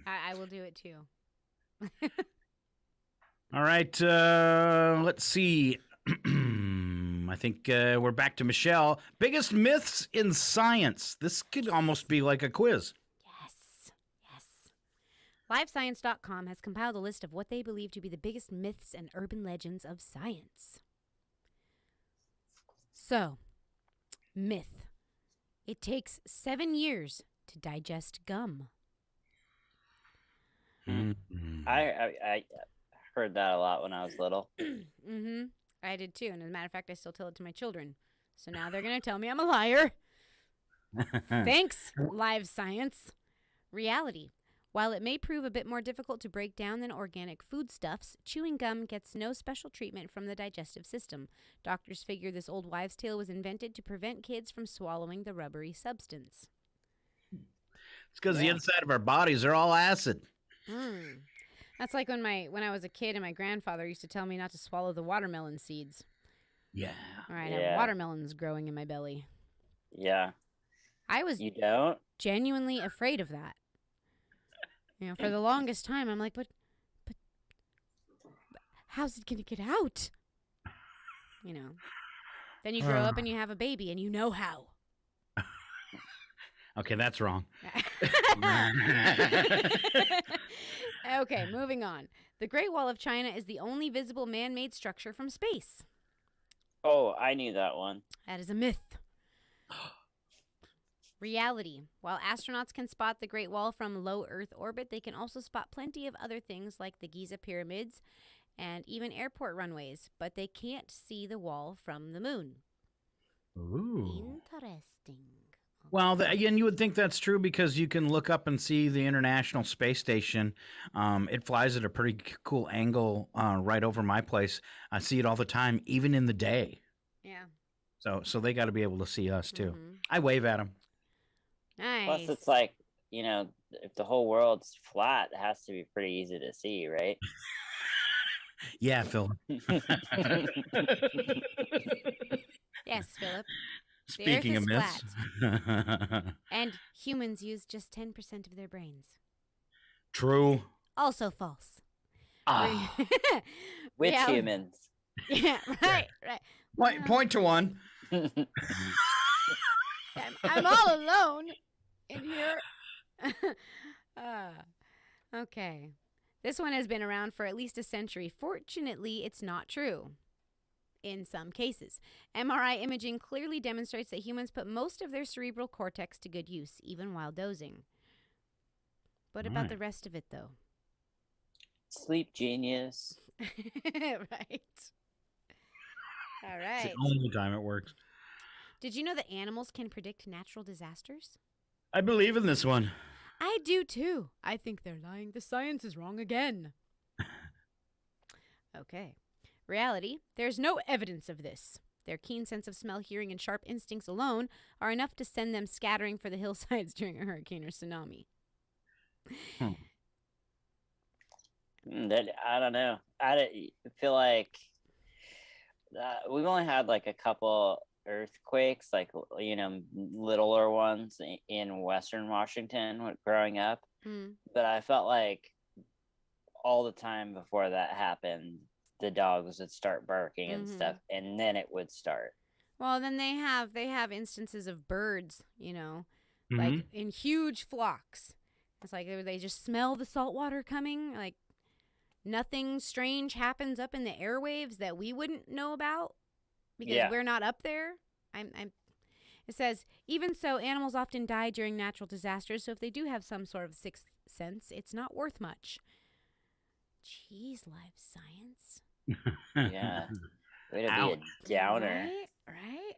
I will do it too. All right, let's see. I think we're back to Michelle. Biggest myths in science. This could almost be like a quiz. Yes. LiveScience.com has compiled a list of what they believe to be the biggest myths and urban legends of science. So, myth. It takes 7 years to digest gum. I heard that a lot when I was little. Mm-hmm. I did too. And as a matter of fact, I still tell it to my children. So now they're going to tell me I'm a liar. Thanks, Live Science. Reality. While it may prove a bit more difficult to break down than organic foodstuffs, chewing gum gets no special treatment from the digestive system. Doctors figure this old wives' tale was invented to prevent kids from swallowing the rubbery substance. It's because the inside of our bodies are all acid. That's like when I was a kid and my grandfather used to tell me not to swallow the watermelon seeds. Yeah. All right, I have watermelons growing in my belly. Yeah. I was You don't? genuinely afraid of that. For the longest time, I'm like, but how's it going to get out? Then you grow up and you have a baby and you know how. Okay, that's wrong. Okay, moving on. The Great Wall of China is the only visible man-made structure from space. Oh, I knew that one. That is a myth. Reality. While astronauts can spot the Great Wall from low Earth orbit, they can also spot plenty of other things like the Giza pyramids and even airport runways, but they can't see the wall from the moon. Ooh. Interesting. Well, again, you would think that's true because you can look up and see the International Space Station. It flies at a pretty cool angle right over my place. I see it all the time, even in the day. Yeah. So they got to be able to see us too. Mm-hmm. I wave at them. Nice. Plus, it's like, if the whole world's flat, it has to be pretty easy to see, right? Yeah, Phil. Yes, Philip. Speaking of is myths. And humans use just 10% of their brains. True. Also false. Which humans? Yeah, right. Point to one. I'm all alone in here. Okay. This one has been around for at least a century. Fortunately, it's not true. In some cases, MRI imaging clearly demonstrates that humans put most of their cerebral cortex to good use, even while dozing. What about the rest of it, though? Sleep genius. Right. All right. It's the only time it works. Did you know that animals can predict natural disasters? I believe in this one. I do, too. I think they're lying. The science is wrong again. Okay. Reality, there's no evidence of this. Their keen sense of smell, hearing, and sharp instincts alone are enough to send them scattering for the hillsides during a hurricane or tsunami. I don't know. I feel like we've only had like a couple earthquakes, like, littler ones in Western Washington growing up. But I felt like all the time before that happened, the dogs would start barking and stuff, and then it would start. Well, then they have instances of birds, like in huge flocks. It's like they just smell the salt water coming. Like nothing strange happens up in the airwaves that we wouldn't know about because we're not up there. It says, even so, animals often die during natural disasters, so if they do have some sort of sixth sense, it's not worth much. Jeez, Live Science. Yeah. Way to be a downer. Right?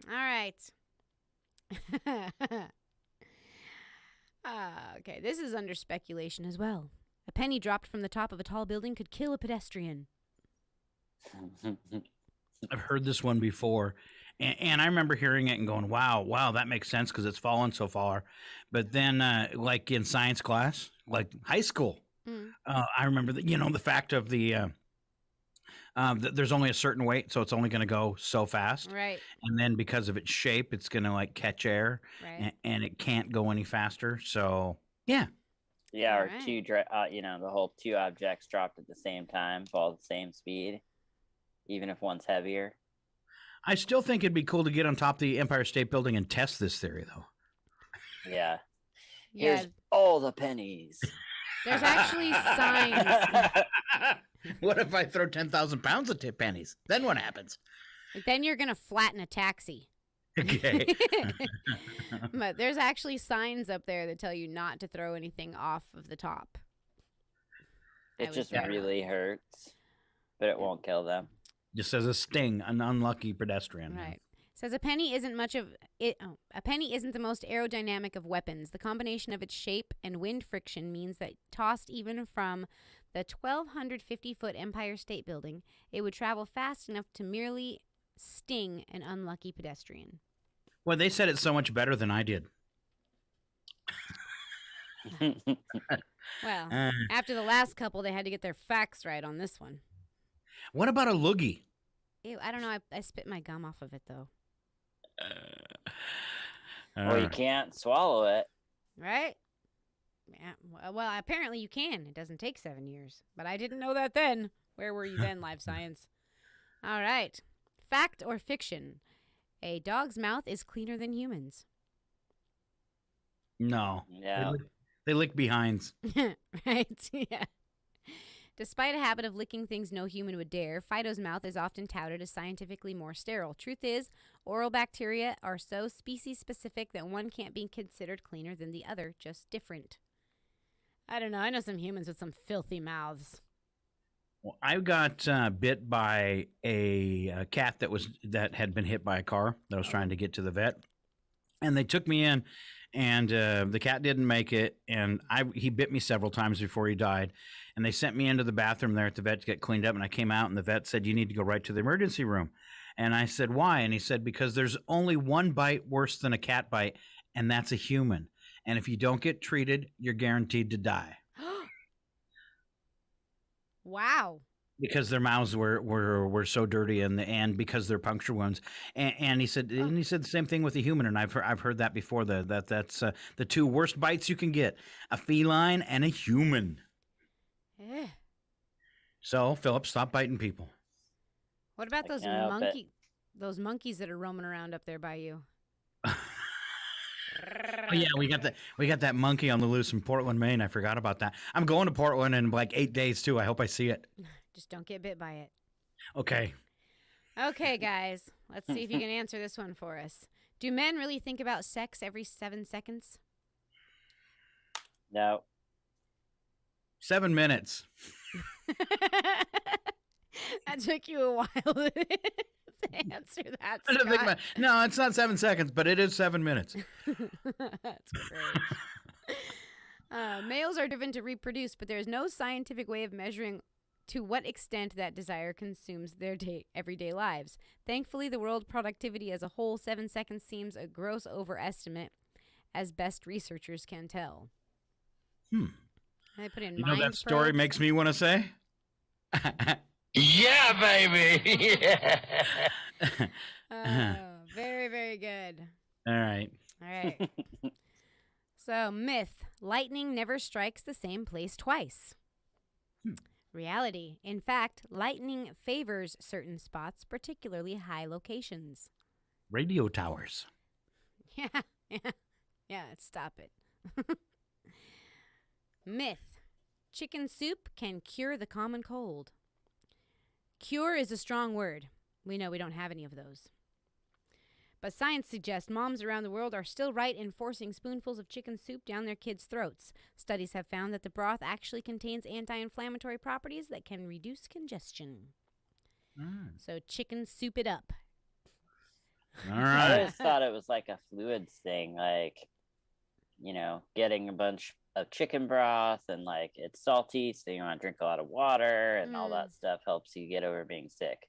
All right. Okay, this is under speculation as well. A penny dropped from the top of a tall building could kill a pedestrian. I've heard this one before, and I remember hearing it and going, wow, that makes sense because it's fallen so far. But then, like in science class, like high school, I remember that, the fact of the There's only a certain weight, so it's only going to go so fast. Right. And then because of its shape, it's going to like catch air, Right. and it can't go any faster. So yeah. Yeah, or Alright. the whole two objects dropped at the same time, fall at the same speed, even if one's heavier. I still think it'd be cool to get on top of the Empire State Building and test this theory, though. Yeah. Yeah. Here's all the pennies. There's actually signs. What if I throw 10,000 pounds of tip pennies? Then what happens? Then you're gonna flatten a taxi. Okay. But there's actually signs up there that tell you not to throw anything off of the top. It just really hurts, but it won't kill them. Just as a sting, an unlucky pedestrian. Right. Says a penny isn't a penny isn't the most aerodynamic of weapons. The combination of its shape and wind friction means that tossed even from the 1,250-foot Empire State Building, it would travel fast enough to merely sting an unlucky pedestrian. Well, they said it so much better than I did. Well, after the last couple, they had to get their facts right on this one. What about a loogie? Ew, I don't know. I spit my gum off of it, though. Well, you can't swallow it. Right? Yeah. Well, apparently you can. It doesn't take 7 years. But I didn't know that then. Where were you then, Live Science? All right. Fact or fiction? A dog's mouth is cleaner than humans. No. Yeah. They lick behinds. Right? Yeah. Despite a habit of licking things no human would dare, Fido's mouth is often touted as scientifically more sterile. Truth is, oral bacteria are so species-specific that one can't be considered cleaner than the other, just different. I don't know. I know some humans with some filthy mouths. Well, I got bit by a cat that had been hit by a car that was trying to get to the vet, and they took me in, and the cat didn't make it, and he bit me several times before he died, and they sent me into the bathroom there at the vet to get cleaned up, and I came out, and the vet said, "You need to go right to the emergency room," and I said, "Why?" And he said, "Because there's only one bite worse than a cat bite, and that's a human, and if you don't get treated, you're guaranteed to die." Wow. Because their mouths were so dirty, and because they're puncture wounds, and he said the same thing with a human, and I've heard that before. That's the two worst bites you can get: a feline and a human. Eh. So Phillip, stop biting people. What about those those monkeys that are roaming around up there by you? Oh yeah, we got that monkey on the loose in Portland, Maine. I forgot about that. I'm going to Portland in like 8 days too. I hope I see it. Just don't get bit by it. Okay. Okay, guys. Let's see if you can answer this one for us. Do men really think about sex every 7 seconds? No. 7 minutes. That took you a while to answer that, I didn't think Scott. no, it's not 7 seconds, but it is 7 minutes. That's great. Males are driven to reproduce, but there is no scientific way of measuring to what extent that desire consumes their everyday lives. Thankfully, the world productivity as a whole, 7 seconds seems a gross overestimate, as best researchers can tell. I put in You know that story makes me want to say? Yeah, baby. Very, very good. All right. All right. So, myth. Lightning never strikes the same place twice. Reality. In fact, lightning favors certain spots, particularly high locations. Radio towers. Yeah, stop it. Myth. Chicken soup can cure the common cold. Cure is a strong word. We know we don't have any of those. But science suggests moms around the world are still right in forcing spoonfuls of chicken soup down their kids' throats. Studies have found that the broth actually contains anti-inflammatory properties that can reduce congestion. So chicken soup it up. All I right. always thought it was like a fluids thing, like, getting a bunch of chicken broth and like it's salty, so you want to drink a lot of water and all that stuff helps you get over being sick.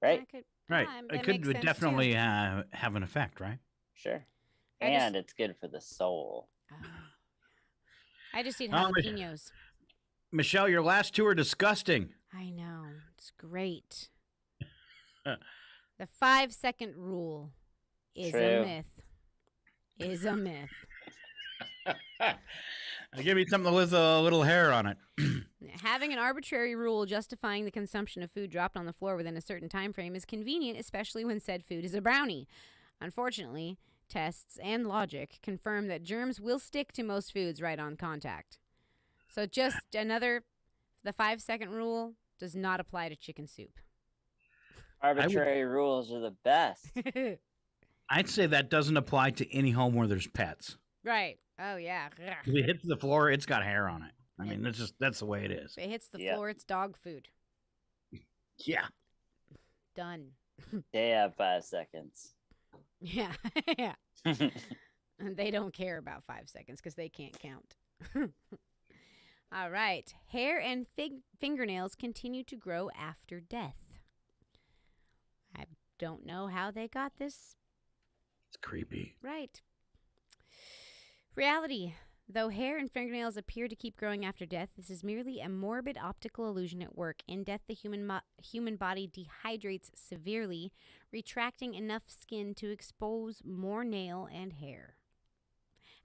Right? Right. It would definitely have an effect, right? Sure. And it's good for the soul. I just eat jalapenos. Michelle, your last two are disgusting. I know. It's great. The 5-second rule is a True. myth. Is a myth. Give me something with a little hair on it. Having an arbitrary rule justifying the consumption of food dropped on the floor within a certain time frame is convenient, especially when said food is a brownie. Unfortunately, tests and logic confirm that germs will stick to most foods right on contact. So just the 5-second rule does not apply to chicken soup. Arbitrary rules are the best. I'd say that doesn't apply to any home where there's pets. Right. Oh, yeah. If it hits the floor, it's got hair on it. I mean, that's the way it is. If it hits the Yep. floor, it's dog food. Yeah. Done. They have 5 seconds. Yeah. Yeah. And they don't care about 5 seconds because they can't count. All right. Hair and fingernails continue to grow after death. I don't know how they got this It's creepy. right. Reality. Though hair and fingernails appear to keep growing after death, this is merely a morbid optical illusion at work. In death, the human body dehydrates severely, retracting enough skin to expose more nail and hair.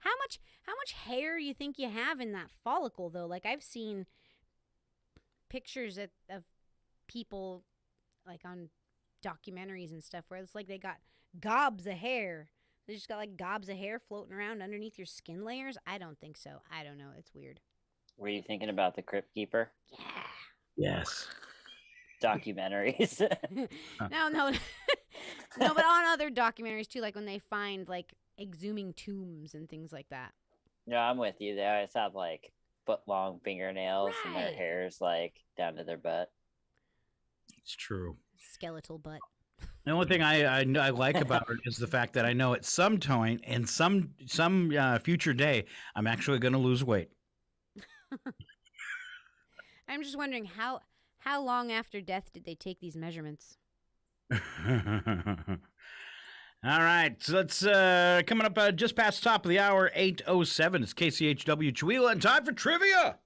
How much hair you think you have in that follicle, though? Like, I've seen pictures of people, like, on documentaries and stuff, where it's like they got gobs of hair. They just got like gobs of hair floating around underneath your skin layers. I don't think so. I don't know. It's weird. Were you thinking about the Crypt Keeper Yeah. Yes. documentaries? No. No, but on other documentaries too, like when they find like exhuming tombs and things like that. No, I'm with you. They always have like foot-long fingernails and their Right. hair's like down to their butt. It's true. Skeletal butt. The only thing I like about it is the fact that I know at some point and some future day, I'm actually going to lose weight. I'm just wondering how long after death did they take these measurements? All right, so let's coming up just past the top of the hour, 8:07. It's KCHW Chihuahua, and time for trivia.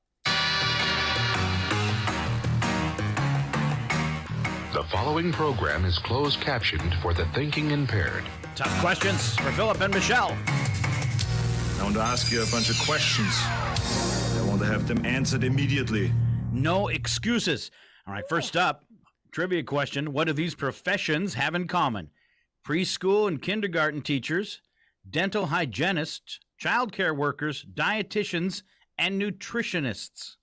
The following program is closed captioned for the thinking impaired. Tough questions for Phillip and Michelle. I want to ask you a bunch of questions. I want to have them answered immediately. No excuses. All right, first up, trivia question. What do these professions have in common? Preschool and kindergarten teachers, dental hygienists, childcare workers, dietitians, and nutritionists.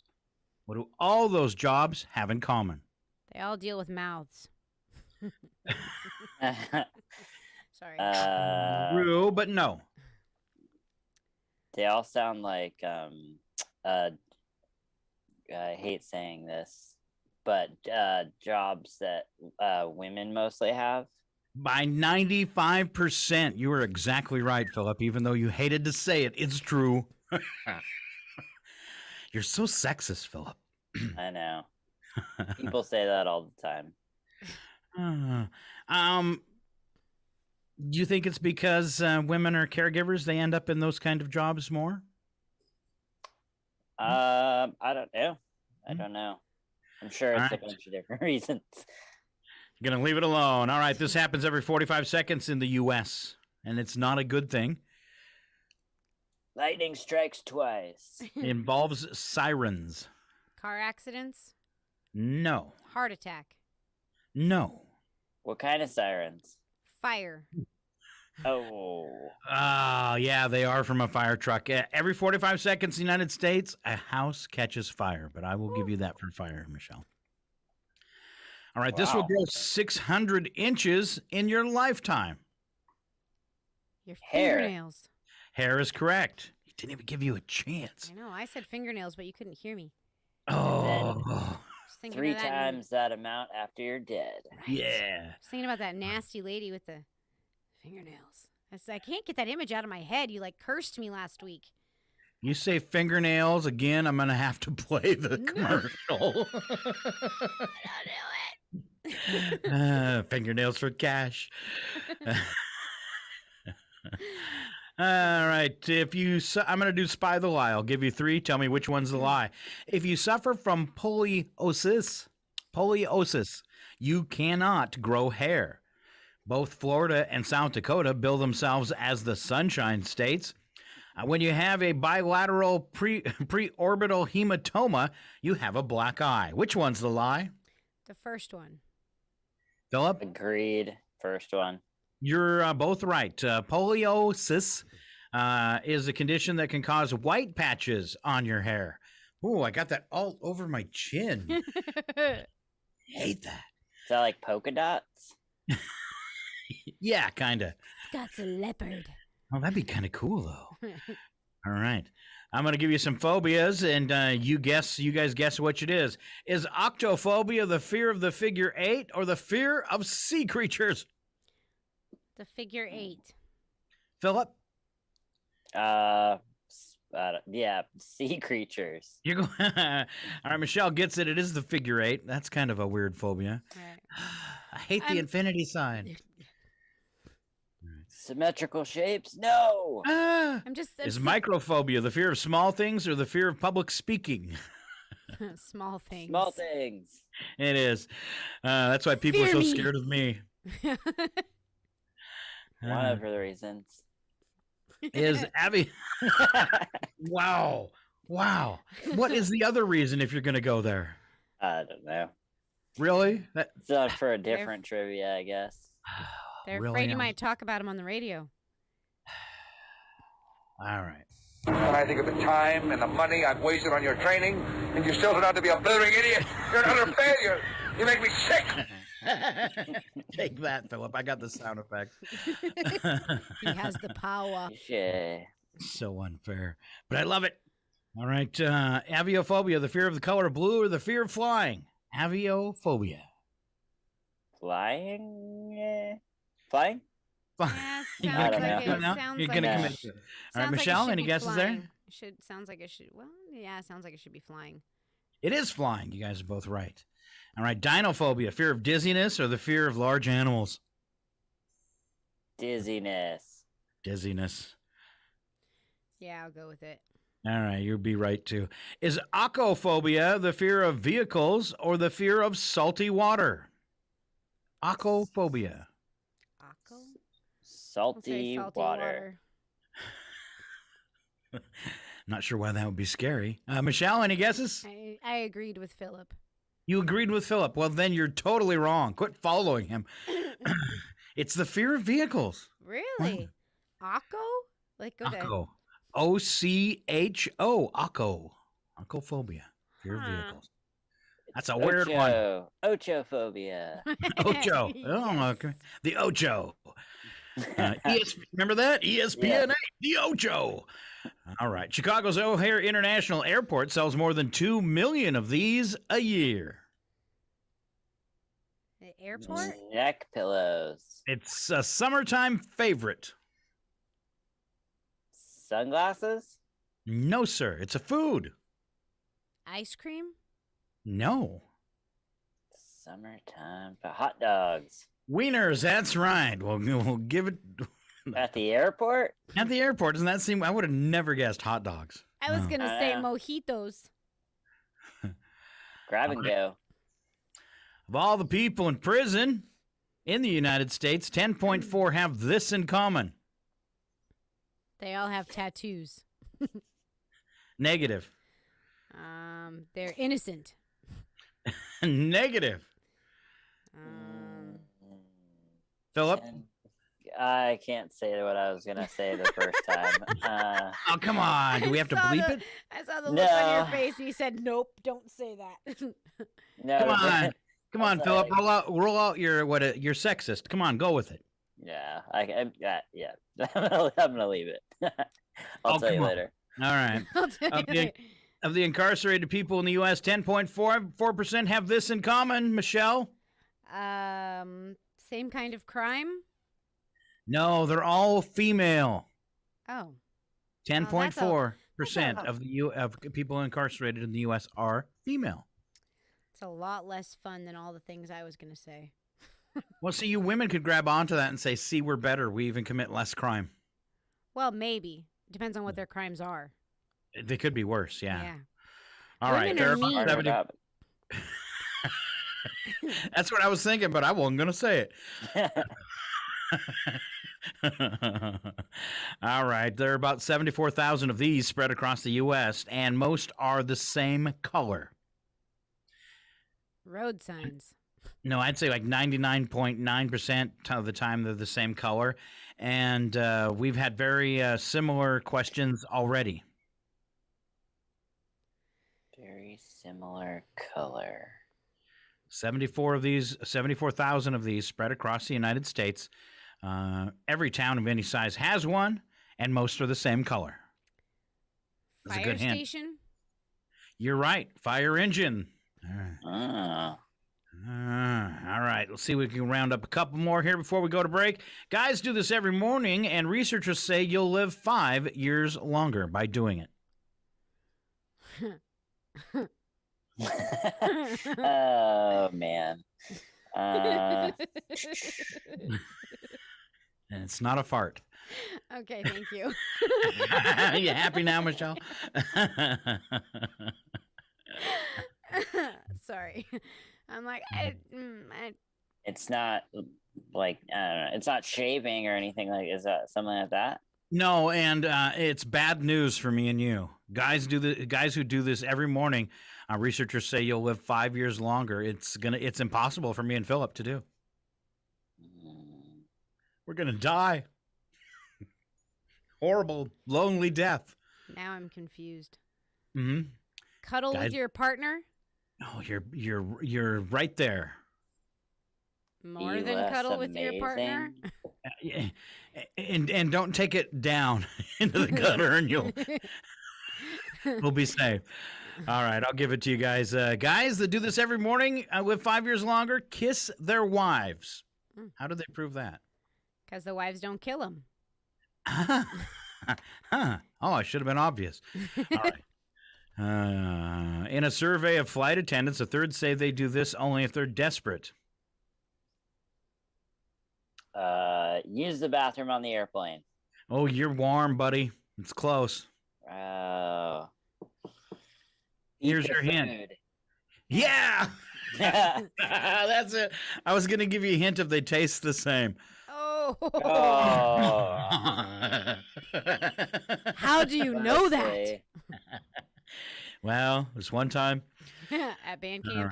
What do all those jobs have in common? They all deal with mouths. Sorry. True, but no. They all sound like I hate saying this, but jobs that women mostly have. By 95%. You were exactly right, Phillip, even though you hated to say it. It's true. You're so sexist, Phillip. I know. People say that all the time. Do you think it's because women are caregivers, they end up in those kind of jobs more? I don't know. I don't know. I'm sure it's All right. a bunch of different reasons. Going to leave it alone. All right, this happens every 45 seconds in the U.S., and it's not a good thing. Lightning strikes twice. It involves sirens. Car accidents, No. heart attack, No. What kind of sirens? fire. Oh. Yeah, they are from a fire truck. Every 45 seconds in the United States, a house catches fire, but I will give you that for fire, Michelle. All right, this will Wow. grow 600 inches in your lifetime. Your Hair. fingernails. Hair is correct. He didn't even give you a chance. I know. I said fingernails, but you couldn't hear me. Oh, Just thinking 3 of that. times that amount after you're dead. yeah. Just thinking about that nasty lady with the fingernails. I can't get that image out of my head. You like cursed me last week. You say fingernails again, I'm going to have to play the commercial. Fingernails for cash. All right. I'm going to do spy the lie. I'll give you 3. Tell me which one's the lie. If you suffer from poliosis, Poliosis. You cannot grow hair. Both Florida and South Dakota bill themselves as the Sunshine States. When you have a bilateral preorbital hematoma, you have a black eye. Which one's the lie? The first one. Philip? Agreed. First one. You're both right. Poliosis is a condition that can cause white patches on your hair. Oh, I got that all over my chin. Hate that. Is that like polka dots? Yeah, kind of. Scott's a leopard. Well, that'd be kind of cool, though. All right. I'm going to give you some phobias, and you guys guess which it is. Is octophobia the fear of the figure 8 or the fear of sea creatures? The figure 8. Philip? Yeah, sea creatures. You're going. All right, Michelle gets it. It is the figure 8. That's kind of a weird phobia. All right. I hate the infinity sign. Symmetrical shapes? No. Is microphobia the fear of small things or the fear of public speaking? Small things. Small things. It is. That's why people are so scared of me. One of the reasons. Is Abby. Wow. What is the other reason if you're going to go there? I don't know. Really? It's up for a different trivia, I guess. They're Really? afraid you might talk about him on the radio. All right. When I think of the time and the money I've wasted on your training, and you still turn out to be a blithering idiot, you're an utter failure. You make me sick. Take that, Philip. I got the sound effect. He has the power. Yeah. So unfair. But I love it. All right. Aviophobia, the fear of the color blue or the fear of flying? Aviophobia. Flying? Flying? Yeah, You're sounds gonna like commit to it it. now? Sounds You're like gonna it. commit to it. All right, Sounds like it Michelle, should any be guesses there? flying. Sounds like it should. Well, yeah, sounds like it should be flying. It is flying. You guys are both right. All right. Dinophobia, fear of dizziness or the fear of large animals? Dizziness. Dizziness. Yeah, I'll go with it. All right, you'll be right too. Is aquaphobia the fear of vehicles or the fear of salty water? Aquaphobia. Akko? Salty water. Not sure why that would be scary. Michelle, any guesses? I agreed with Philip. You agreed with Philip. Well, then you're totally wrong. Quit following him. It's the fear of vehicles. Really? Akko? Like go to Aquo. O-C-H-O. Aquo. Aquophobia. Fear of vehicles. That's a weird one. Ochophobia. Ocho. Yes. Oh, okay. The Ocho. Remember that? ESPN 8, the Ocho. All right. Chicago's O'Hare International Airport sells more than 2 million of these a year. The airport? Neck pillows. It's a summertime favorite. Sunglasses? No, sir. It's a food. Ice cream? No. Summertime. Hot dogs. Wieners. That's right. We'll give it. At the airport? At the airport. Doesn't that seem? I would have never guessed hot dogs. I was No. going to say mojitos. Grab and go. Of all the people in prison in the United States, 10.4 have this in common. They all have tattoos. Negative. They're innocent. Negative. Philip? I can't say what I was going to say the first time. Oh, come on. Do we have to bleep it? I saw the look on your face and you said, nope, don't say that. No. Come on. Come on, I'll Philip. say- Roll out your you're sexist. Come on, go with it. Yeah. Yeah. I'm going to leave it. I'll tell you come on. later. All right. I'll tell you later. Of the incarcerated people in the U.S., 10.4% have this in common. Michelle? Same kind of crime? No, they're all female. Oh. 10.4% of people incarcerated in the U.S. are female. It's a lot less fun than all the things I was going to say. Well, see, you women could grab onto that and say, see, we're better. We even commit less crime. Well, maybe. Depends on what their crimes are. They could be worse, yeah. Yeah. All right. Women are mean. That's what I was thinking, but I wasn't going to say it. All right. There are about 74,000 of these spread across the U.S., and most are the same color. Road signs. No, I'd say like 99.9% of the time they're the same color. And we've had very similar questions already. Very similar color. 74,000 of these spread across the United States. Every town of any size has one, and most are the same color. That's Fire a good hint. station? You're right. Fire engine. All right. Ah. All right. Let's see if we can round up a couple more here before we go to break. Guys do this every morning, and researchers say you'll live 5 years longer by doing it. Oh, man. And it's not a fart. Okay, thank you. You happy now, Michelle? Sorry. I'm like, It's not like, I don't know. It's not shaving or anything like, is that something like that? No, and it's bad news for me and you. Guys who do this every morning. Researchers say you'll live 5 years longer. It's impossible for me and Phillip to do. We're gonna die. Horrible, lonely death. now I'm confused. Mm-hmm. Cuddle with your partner? Oh, you're right there. More than cuddle with your partner? And don't take it down into the gutter, and we'll be safe. All right, I'll give it to you guys. Guys that do this every morning live 5 years longer. Kiss their wives. How do they prove that? Because the wives don't kill them. Huh. Oh, I should have been obvious. All right. In a survey of flight attendants, a third say they do this only if they're desperate. Use the bathroom on the airplane. Oh, you're warm, buddy. It's close. Here's your hint. Yeah! That's it. I was going to give you a hint if they taste the same. Oh. How do you know that? Well, this one time. At band camp.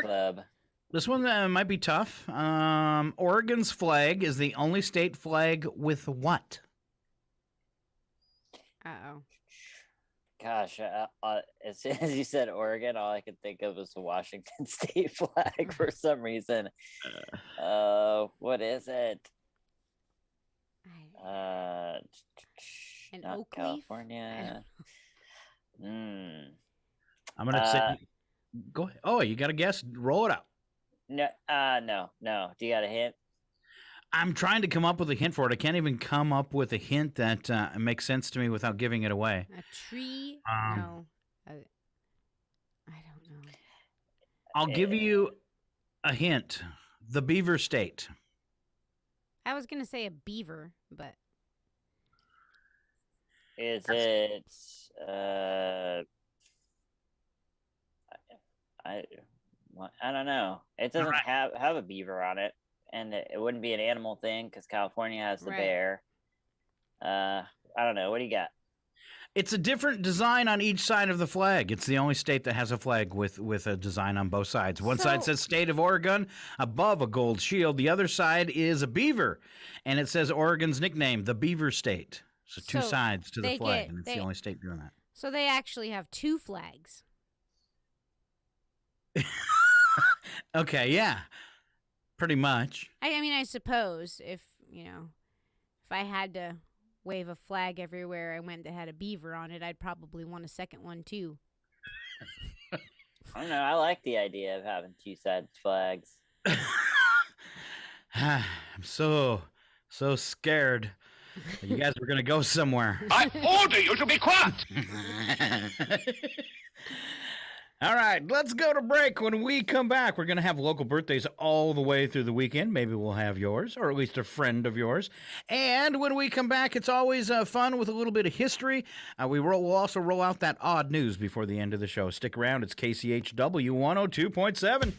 Club. This one might be tough. Oregon's flag is the only state flag with what? Uh-oh. Gosh, as soon as you said Oregon, all I could think of was the Washington State flag for some reason. What is it? An not oak California. I'm gonna say. Go ahead. Oh, you got a guess? Roll it out. No. Do you got a hint? I'm trying to come up with a hint for it. I can't even come up with a hint that makes sense to me without giving it away. A tree? No. I don't know. I'll give you a hint. The Beaver State. I was going to say a beaver, but... Is it... I don't know. It doesn't have a beaver on it. And it wouldn't be an animal thing because California has the bear. I don't know. What do you got? It's a different design on each side of the flag. It's the only state that has a flag with a design on both sides. One side says State of Oregon above a gold shield. The other side is a beaver. And it says Oregon's nickname, the Beaver State. So two sides to the flag. And it's the only state doing that. So they actually have two flags. Okay, yeah. Pretty much. I mean, I suppose if I had to wave a flag everywhere I went that had a beaver on it, I'd probably want a second one too. I don't know. I like the idea of having two sides flags. I'm so scared that you guys were going to go somewhere. I order you to be quiet! All right, let's go to break. When we come back, we're going to have local birthdays all the way through the weekend. Maybe we'll have yours, or at least a friend of yours. And when we come back, it's always fun with a little bit of history. We'll also roll out that odd news before the end of the show. Stick around. It's KCHW 102.7.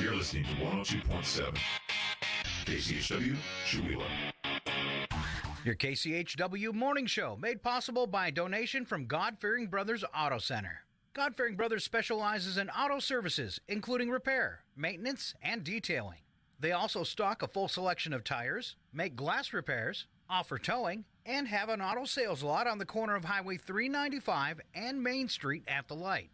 You're listening to 102.7 KCHW, Chewelah. Your KCHW Morning Show, made possible by a donation from God-Fearing Brothers Auto Center. God-Fearing Brothers specializes in auto services, including repair, maintenance, and detailing. They also stock a full selection of tires, make glass repairs, offer towing, and have an auto sales lot on the corner of Highway 395 and Main Street at the light.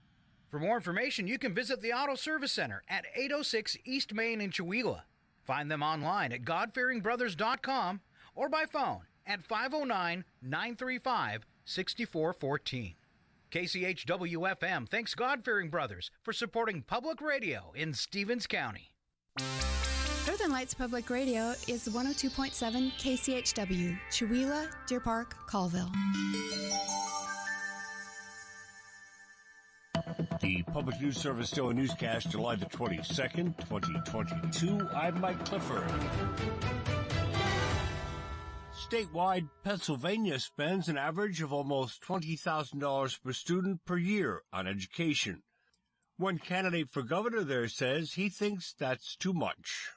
For more information, you can visit the Auto Service Center at 806 East Main in Chewelah. Find them online at godfearingbrothers.com or by phone at 509-935-6414. KCHW-FM thanks God-Fearing Brothers for supporting public radio in Stevens County. Northern Lights Public Radio is 102.7 KCHW, Chewelah, Deer Park, Colville. The Public News Service Daily Newscast, July the 22nd, 2022. I'm Mike Clifford. Statewide, Pennsylvania spends an average of almost $20,000 per student per year on education. One candidate for governor there says he thinks that's too much.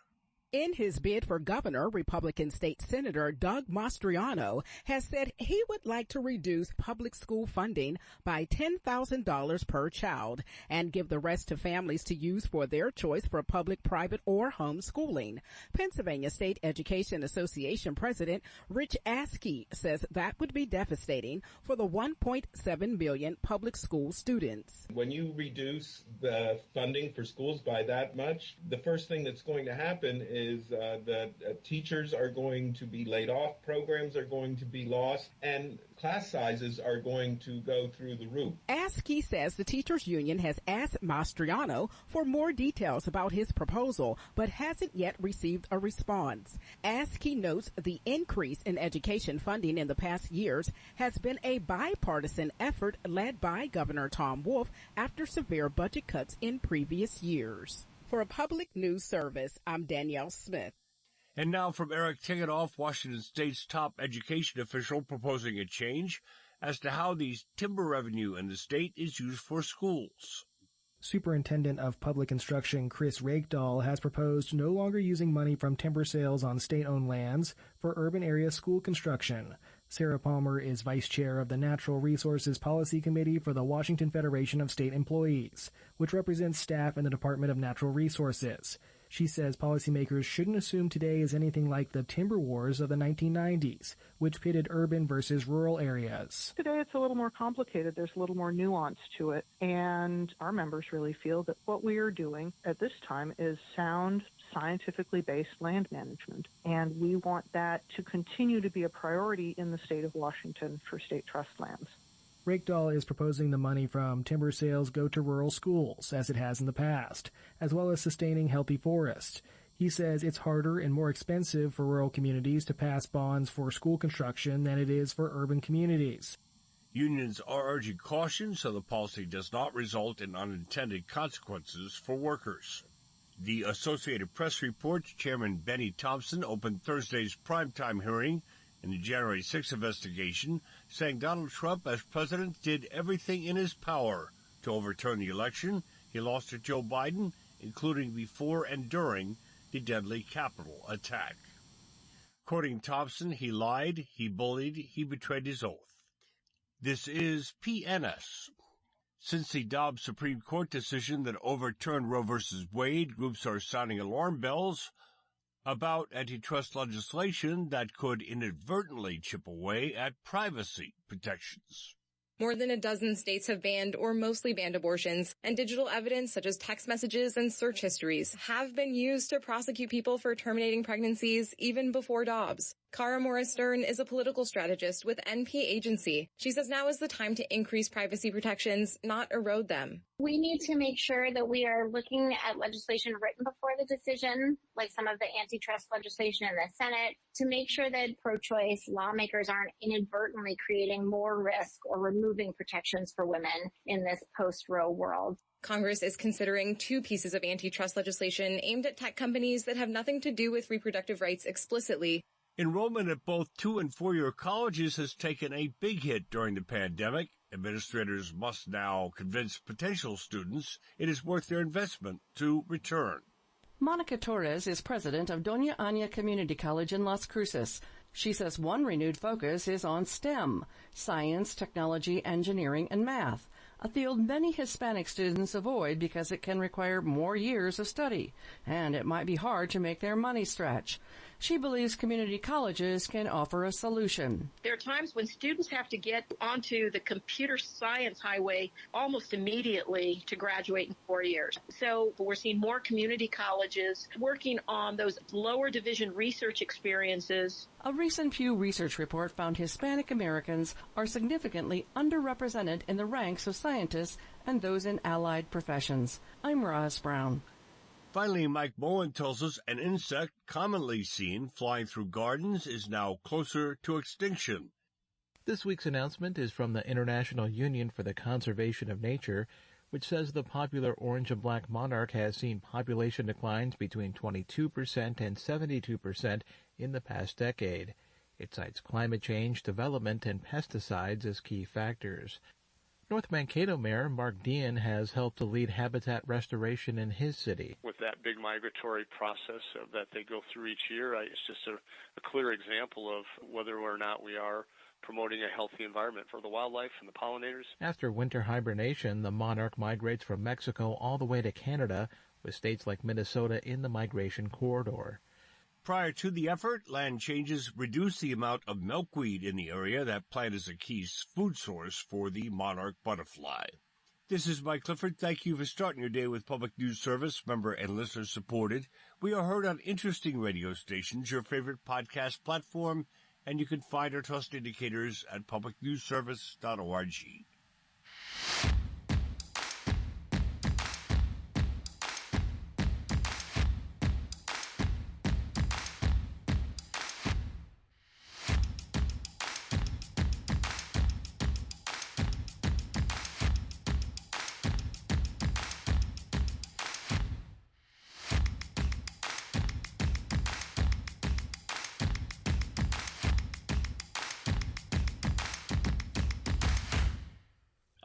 In his bid for governor, Republican State Senator Doug Mastriano has said he would like to reduce public school funding by $10,000 per child and give the rest to families to use for their choice for public, private, or homeschooling. Pennsylvania State Education Association President Rich Askey says that would be devastating for the 1.7 million public school students. When you reduce the funding for schools by that much, the first thing that's going to happen is that teachers are going to be laid off, programs are going to be lost, and class sizes are going to go through the roof. Askey says the teachers union has asked Mastriano for more details about his proposal, but hasn't yet received a response. Askey notes the increase in education funding in the past years has been a bipartisan effort led by Governor Tom Wolf after severe budget cuts in previous years. For a Public News Service, I'm Danielle Smith. And now from Eric Tiganoff, Washington State's top education official, proposing a change as to how the timber revenue in the state is used for schools. Superintendent of Public Instruction Chris Rakedahl has proposed no longer using money from timber sales on state-owned lands for urban area school construction. Sarah Palmer is vice chair of the Natural Resources Policy Committee for the Washington Federation of State Employees, which represents staff in the Department of Natural Resources. She says policymakers shouldn't assume today is anything like the timber wars of the 1990s, which pitted urban versus rural areas. Today it's a little more complicated. There's a little more nuance to it. And our members really feel that what we are doing at this time is sound, scientifically based land management. And we want that to continue to be a priority in the state of Washington for state trust lands. Rakedahl is proposing the money from timber sales go to rural schools, as it has in the past, as well as sustaining healthy forests. He says it's harder and more expensive for rural communities to pass bonds for school construction than it is for urban communities. Unions are urging caution so the policy does not result in unintended consequences for workers. The Associated Press reports Chairman Benny Thompson opened Thursday's primetime hearing in the January 6 investigation, saying Donald Trump as president did everything in his power to overturn the election he lost to Joe Biden, including before and during the deadly Capitol attack. Quoting Thompson, he lied, he bullied, he betrayed his oath. This is PNS. Since the Dobbs Supreme Court decision that overturned Roe v. Wade, groups are sounding alarm bells about antitrust legislation that could inadvertently chip away at privacy protections. More than a dozen states have banned or mostly banned abortions, and digital evidence such as text messages and search histories have been used to prosecute people for terminating pregnancies even before Dobbs. Cara Morris-Stern is a political strategist with NP Agency. She says now is the time to increase privacy protections, not erode them. We need to make sure that we are looking at legislation written before the decision, like some of the antitrust legislation in the Senate, to make sure that pro-choice lawmakers aren't inadvertently creating more risk or removing protections for women in this post-Roe world. Congress is considering 2 pieces of antitrust legislation aimed at tech companies that have nothing to do with reproductive rights explicitly. Enrollment at both 2- and 4-year colleges has taken a big hit during the pandemic. Administrators must now convince potential students it is worth their investment to return. Monica Torres is president of Doña Ana Community College in Las Cruces. She says one renewed focus is on STEM, science, technology, engineering, and math, a field many Hispanic students avoid because it can require more years of study, and it might be hard to make their money stretch. She believes community colleges can offer a solution. There are times when students have to get onto the computer science highway almost immediately to graduate in 4 years. So we're seeing more community colleges working on those lower division research experiences. A recent Pew Research report found Hispanic Americans are significantly underrepresented in the ranks of scientists and those in allied professions. I'm Roz Brown. Finally, Mike Bowen tells us an insect commonly seen flying through gardens is now closer to extinction. This week's announcement is from the International Union for the Conservation of Nature, which says the popular orange and black monarch has seen population declines between 22% and 72% in the past decade. It cites climate change, development, and pesticides as key factors. North Mankato Mayor Mark Dean has helped to lead habitat restoration in his city. With that big migratory process that they go through each year, it's just a clear example of whether or not we are promoting a healthy environment for the wildlife and the pollinators. After winter hibernation, the monarch migrates from Mexico all the way to Canada, with states like Minnesota in the migration corridor. Prior to the effort, land changes reduced the amount of milkweed in the area. That plant is a key food source for the monarch butterfly. This is Mike Clifford. Thank you for starting your day with Public News Service, member and listener supported. We are heard on interesting radio stations, your favorite podcast platform, and you can find our trust indicators at publicnewsservice.org.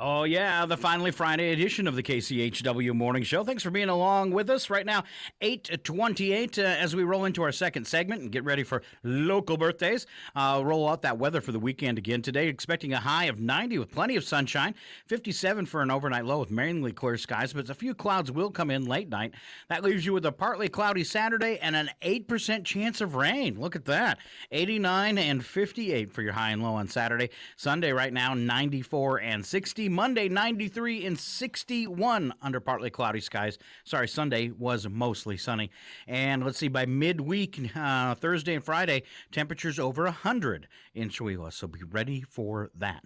Oh, yeah, the finally Friday edition of the KCHW Morning Show. Thanks for being along with us. Right now, 8:28 as we roll into our second segment and get ready for local birthdays. Roll out that weather for the weekend again today. Expecting a high of 90 with plenty of sunshine. 57 for an overnight low with mainly clear skies, but a few clouds will come in late night. That leaves you with a partly cloudy Saturday and an 8% chance of rain. Look at that. 89 and 58 for your high and low on Saturday. Sunday right now, 94 and 60. Monday, 93 and 61 under partly cloudy skies. Sorry, Sunday was mostly sunny. And let's see, by midweek, Thursday and Friday, temperatures over 100 in Chihuahua, so be ready for that.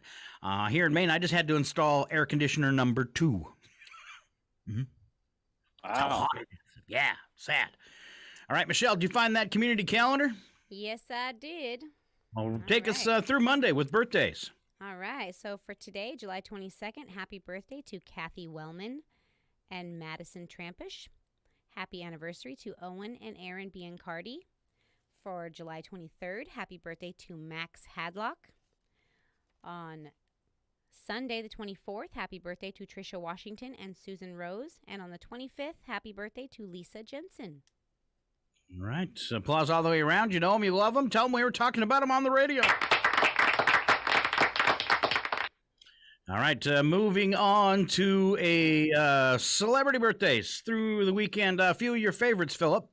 Here in Maine, I just had to install air conditioner number 2. Mm-hmm. Wow. Yeah, sad. All right, Michelle, did you find that community calendar? Yes, I did. Well, take us through Monday with birthdays. All right. So for today, July 22nd, happy birthday to Kathy Wellman and Madison Trampish. Happy anniversary to Owen and Aaron Biancardi. For July 23rd, happy birthday to Max Hadlock. On Sunday, the 24th, happy birthday to Trisha Washington and Susan Rose. And on the 25th, happy birthday to Lisa Jensen. All right. Applause all the way around. You know them, you love them. Tell them we were talking about them on the radio. All right, moving on to a celebrity birthdays through the weekend. A few of your favorites, Philip.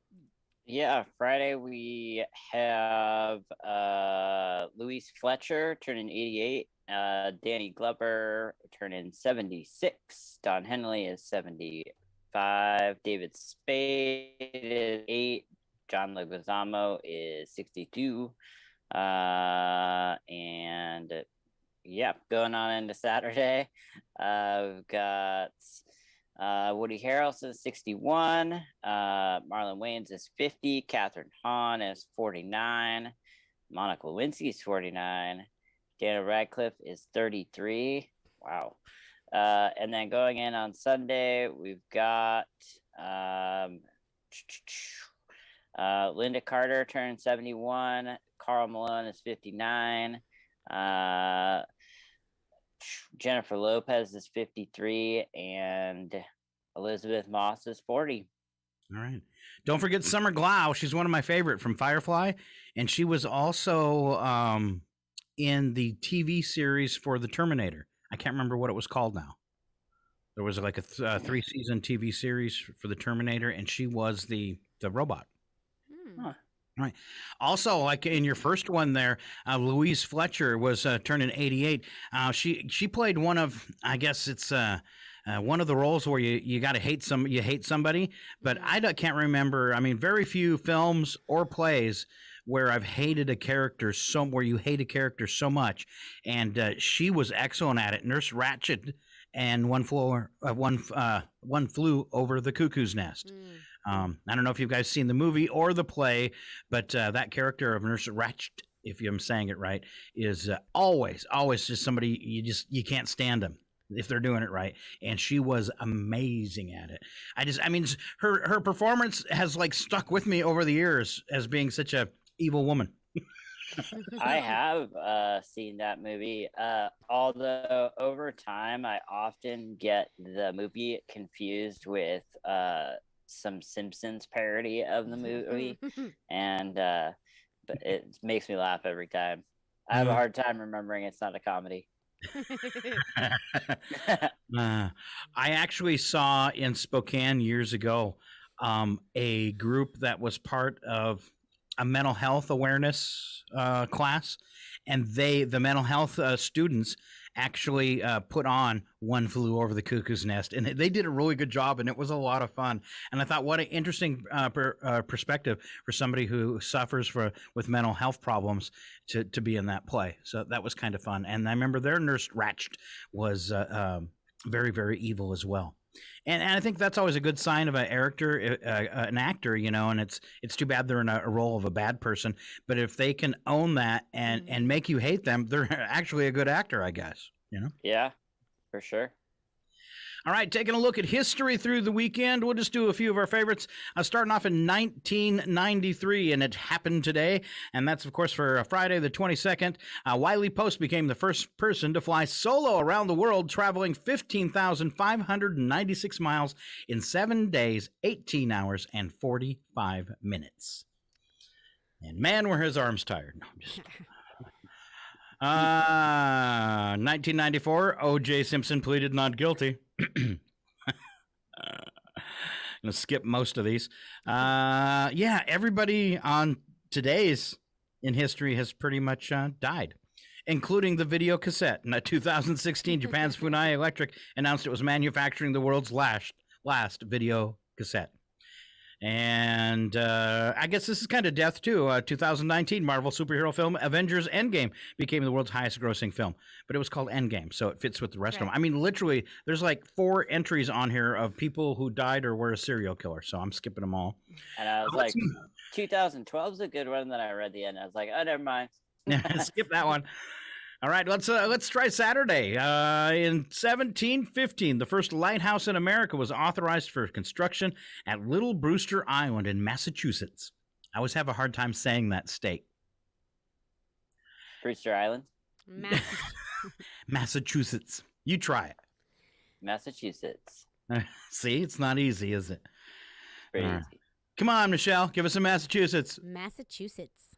Yeah, Friday we have Louise Fletcher turning 88, Danny Glover turning 76, Don Henley is 75, David Spade is 8, John Leguizamo is 62, and yeah, going on into Saturday, we've got Woody Harrelson is 61, Marlon Wayans is 50, Catherine Hahn is 49, Monica Lewinsky is 49, Daniel Radcliffe is 33. Wow. And then going in on Sunday, we've got Linda Carter turned 71, Carl Malone is 59, Jennifer Lopez is 53, and Elizabeth Moss is 40. All right. Don't forget Summer Glau. She's one of my favorite from Firefly, and she was also in the TV series for the Terminator. I can't remember what it was called now. There was like a 3-season TV series for the Terminator, and she was the robot. Huh. Right. Also, like in your first one there, Louise Fletcher was turning 88. She played one of, I guess it's one of the roles where you got to hate somebody, but can't remember. I mean, very few films or plays where I've hated a character where you hate a character so much, and she was excellent at it. Nurse Ratched and One Flew Over the Cuckoo's Nest. I don't know if you guys seen the movie or the play, but that character of Nurse Ratched, if I'm saying it right, is always just somebody you can't stand them if they're doing it right. And she was amazing at it. Her performance has like stuck with me over the years as being such a evil woman. I have seen that movie, although over time I often get the movie confused with some Simpsons parody of the movie, and but it makes me laugh every time. I have a hard time remembering it's not a comedy. I actually saw in Spokane years ago a group that was part of a mental health awareness class, and the mental health students actually put on One Flew Over the Cuckoo's Nest, and they did a really good job, and it was a lot of fun. And I thought, what an interesting perspective for somebody who suffers with mental health problems to be in that play. So that was kind of fun. And I remember their Nurse Ratched was very, very evil as well. And I think that's always a good sign of an actor, and it's too bad they're in a role of a bad person. But if they can own that and make you hate them, they're actually a good actor, I guess. Yeah, for sure. All right, taking a look at history through the weekend. We'll just do a few of our favorites. Starting off in 1993, and it happened today. And that's, of course, for Friday the 22nd. Wiley Post became the first person to fly solo around the world, traveling 15,596 miles in 7 days, 18 hours, and 45 minutes. And man, were his arms tired. No, I'm just... 1994, O.J. Simpson pleaded not guilty. I'm gonna skip most of these. Everybody on today's in history has pretty much died, including the video cassette. In 2016, Japan's Funai Electric announced it was manufacturing the world's last video cassette. And I guess this is kind of death, too. 2019 Marvel superhero film Avengers Endgame became the world's highest grossing film. But it was called Endgame, so it fits with the rest of them. I mean, literally, there's like 4 entries on here of people who died or were a serial killer. So I'm skipping them all. And I was like, 2012 is a good one. Then I read the end. I was like, oh, never mind. Skip that one. All right, let's try Saturday. In 1715, the first lighthouse in America was authorized for construction at Little Brewster Island in Massachusetts. I always have a hard time saying that state. Brewster Island? Massachusetts. You try it. Massachusetts. See, it's not easy, is it? Pretty easy. Come on, Michelle, give us some Massachusetts. Massachusetts.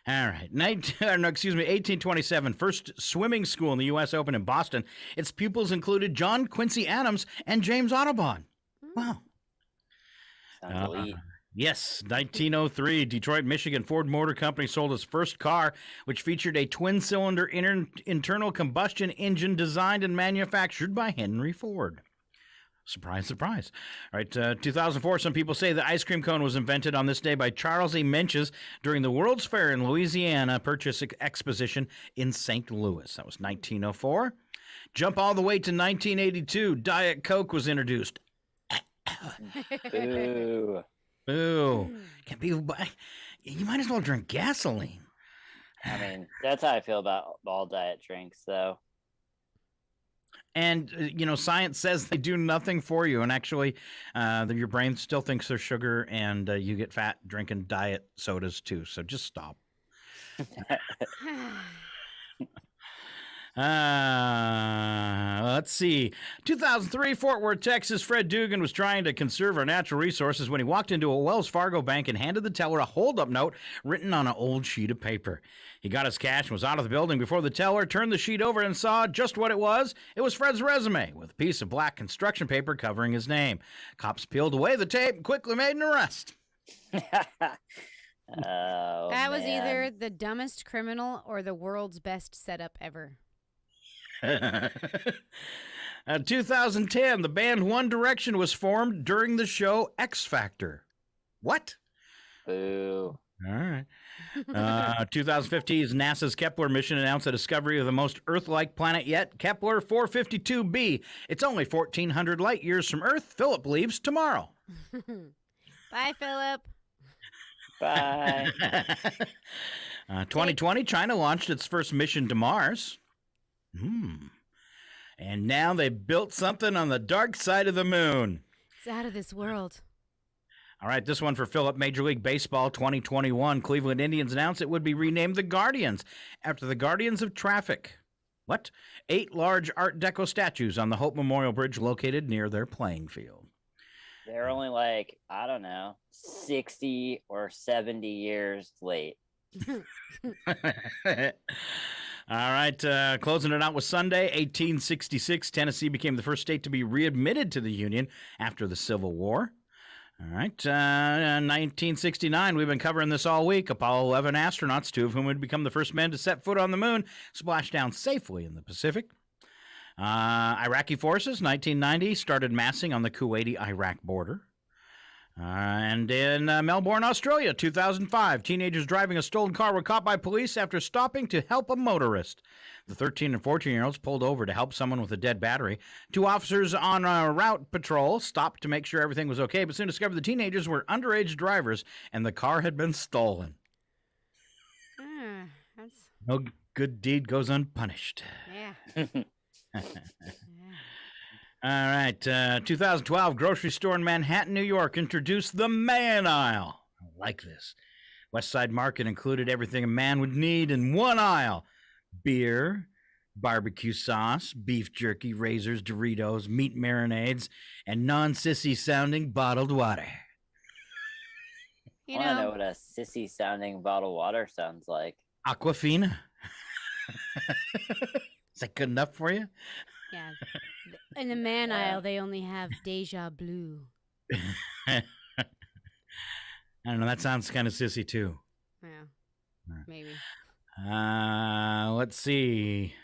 All right. 1827, first swimming school in the U.S. Open in Boston. Its pupils included John Quincy Adams and James Audubon. Wow. Sounds elite. Yes, 1903, Detroit, Michigan, Ford Motor Company sold its first car, which featured a twin-cylinder internal combustion engine designed and manufactured by Henry Ford. Surprise, surprise. All right, 2004, some people say the ice cream cone was invented on this day by Charles E. Menches during the World's Fair in Louisiana Purchase Exposition in St. Louis. That was 1904. Jump all the way to 1982, Diet Coke was introduced. Ooh. Ooh. Can't be, you might as well drink gasoline. I mean, that's how I feel about all diet drinks, though. And, science says they do nothing for you. And actually, your brain still thinks they're sugar, and you get fat drinking diet sodas, too. So just stop. Let's see. 2003, Fort Worth, Texas. Fred Dugan was trying to conserve our natural resources when he walked into a Wells Fargo bank and handed the teller a hold-up note written on an old sheet of paper. He got his cash and was out of the building before the teller turned the sheet over and saw just what it was. It was Fred's resume with a piece of black construction paper covering his name. Cops peeled away the tape and quickly made an arrest. That was either the dumbest criminal or the world's best setup ever. 2010, the band One Direction was formed during the show X Factor. What? Boo. All right. 2015, NASA's Kepler mission announced the discovery of the most Earth-like planet yet, Kepler 452b. It's only 1,400 light years from Earth. Phillip leaves tomorrow. Bye, Phillip. Bye. 2020, China launched its first mission to Mars. And now they built something on the dark side of the moon. It's out of this world. All right, this one for Phillip. Major League Baseball 2021. Cleveland Indians announced it would be renamed the Guardians after the Guardians of Traffic. What? 8 large Art Deco statues on the Hope Memorial Bridge located near their playing field. They're only 60 or 70 years late. All right, closing it out with Sunday, 1866. Tennessee became the first state to be readmitted to the Union after the Civil War. All right, 1969, we've been covering this all week. Apollo 11 astronauts, 2 of whom would become the first men to set foot on the moon, splashed down safely in the Pacific. Iraqi forces, 1990, started massing on the Kuwaiti-Iraq border. And in Melbourne, Australia, 2005, teenagers driving a stolen car were caught by police after stopping to help a motorist. The 13 and 14-year-olds pulled over to help someone with a dead battery. 2 officers on a route patrol stopped to make sure everything was okay, but soon discovered the teenagers were underage drivers and the car had been stolen. No good deed goes unpunished. Yeah. All right, 2012, grocery store in Manhattan, New York, introduced the Man Aisle. I like this. West Side Market included everything a man would need in one aisle. Beer, barbecue sauce, beef jerky, razors, Doritos, meat marinades, and non-sissy-sounding bottled water. I want to know what a sissy-sounding bottled water sounds like. Aquafina. Is that good enough for you? Yeah. In the man aisle, they only have Deja Blue. I don't know. That sounds kind of sissy, too. Yeah. Maybe. Let's see.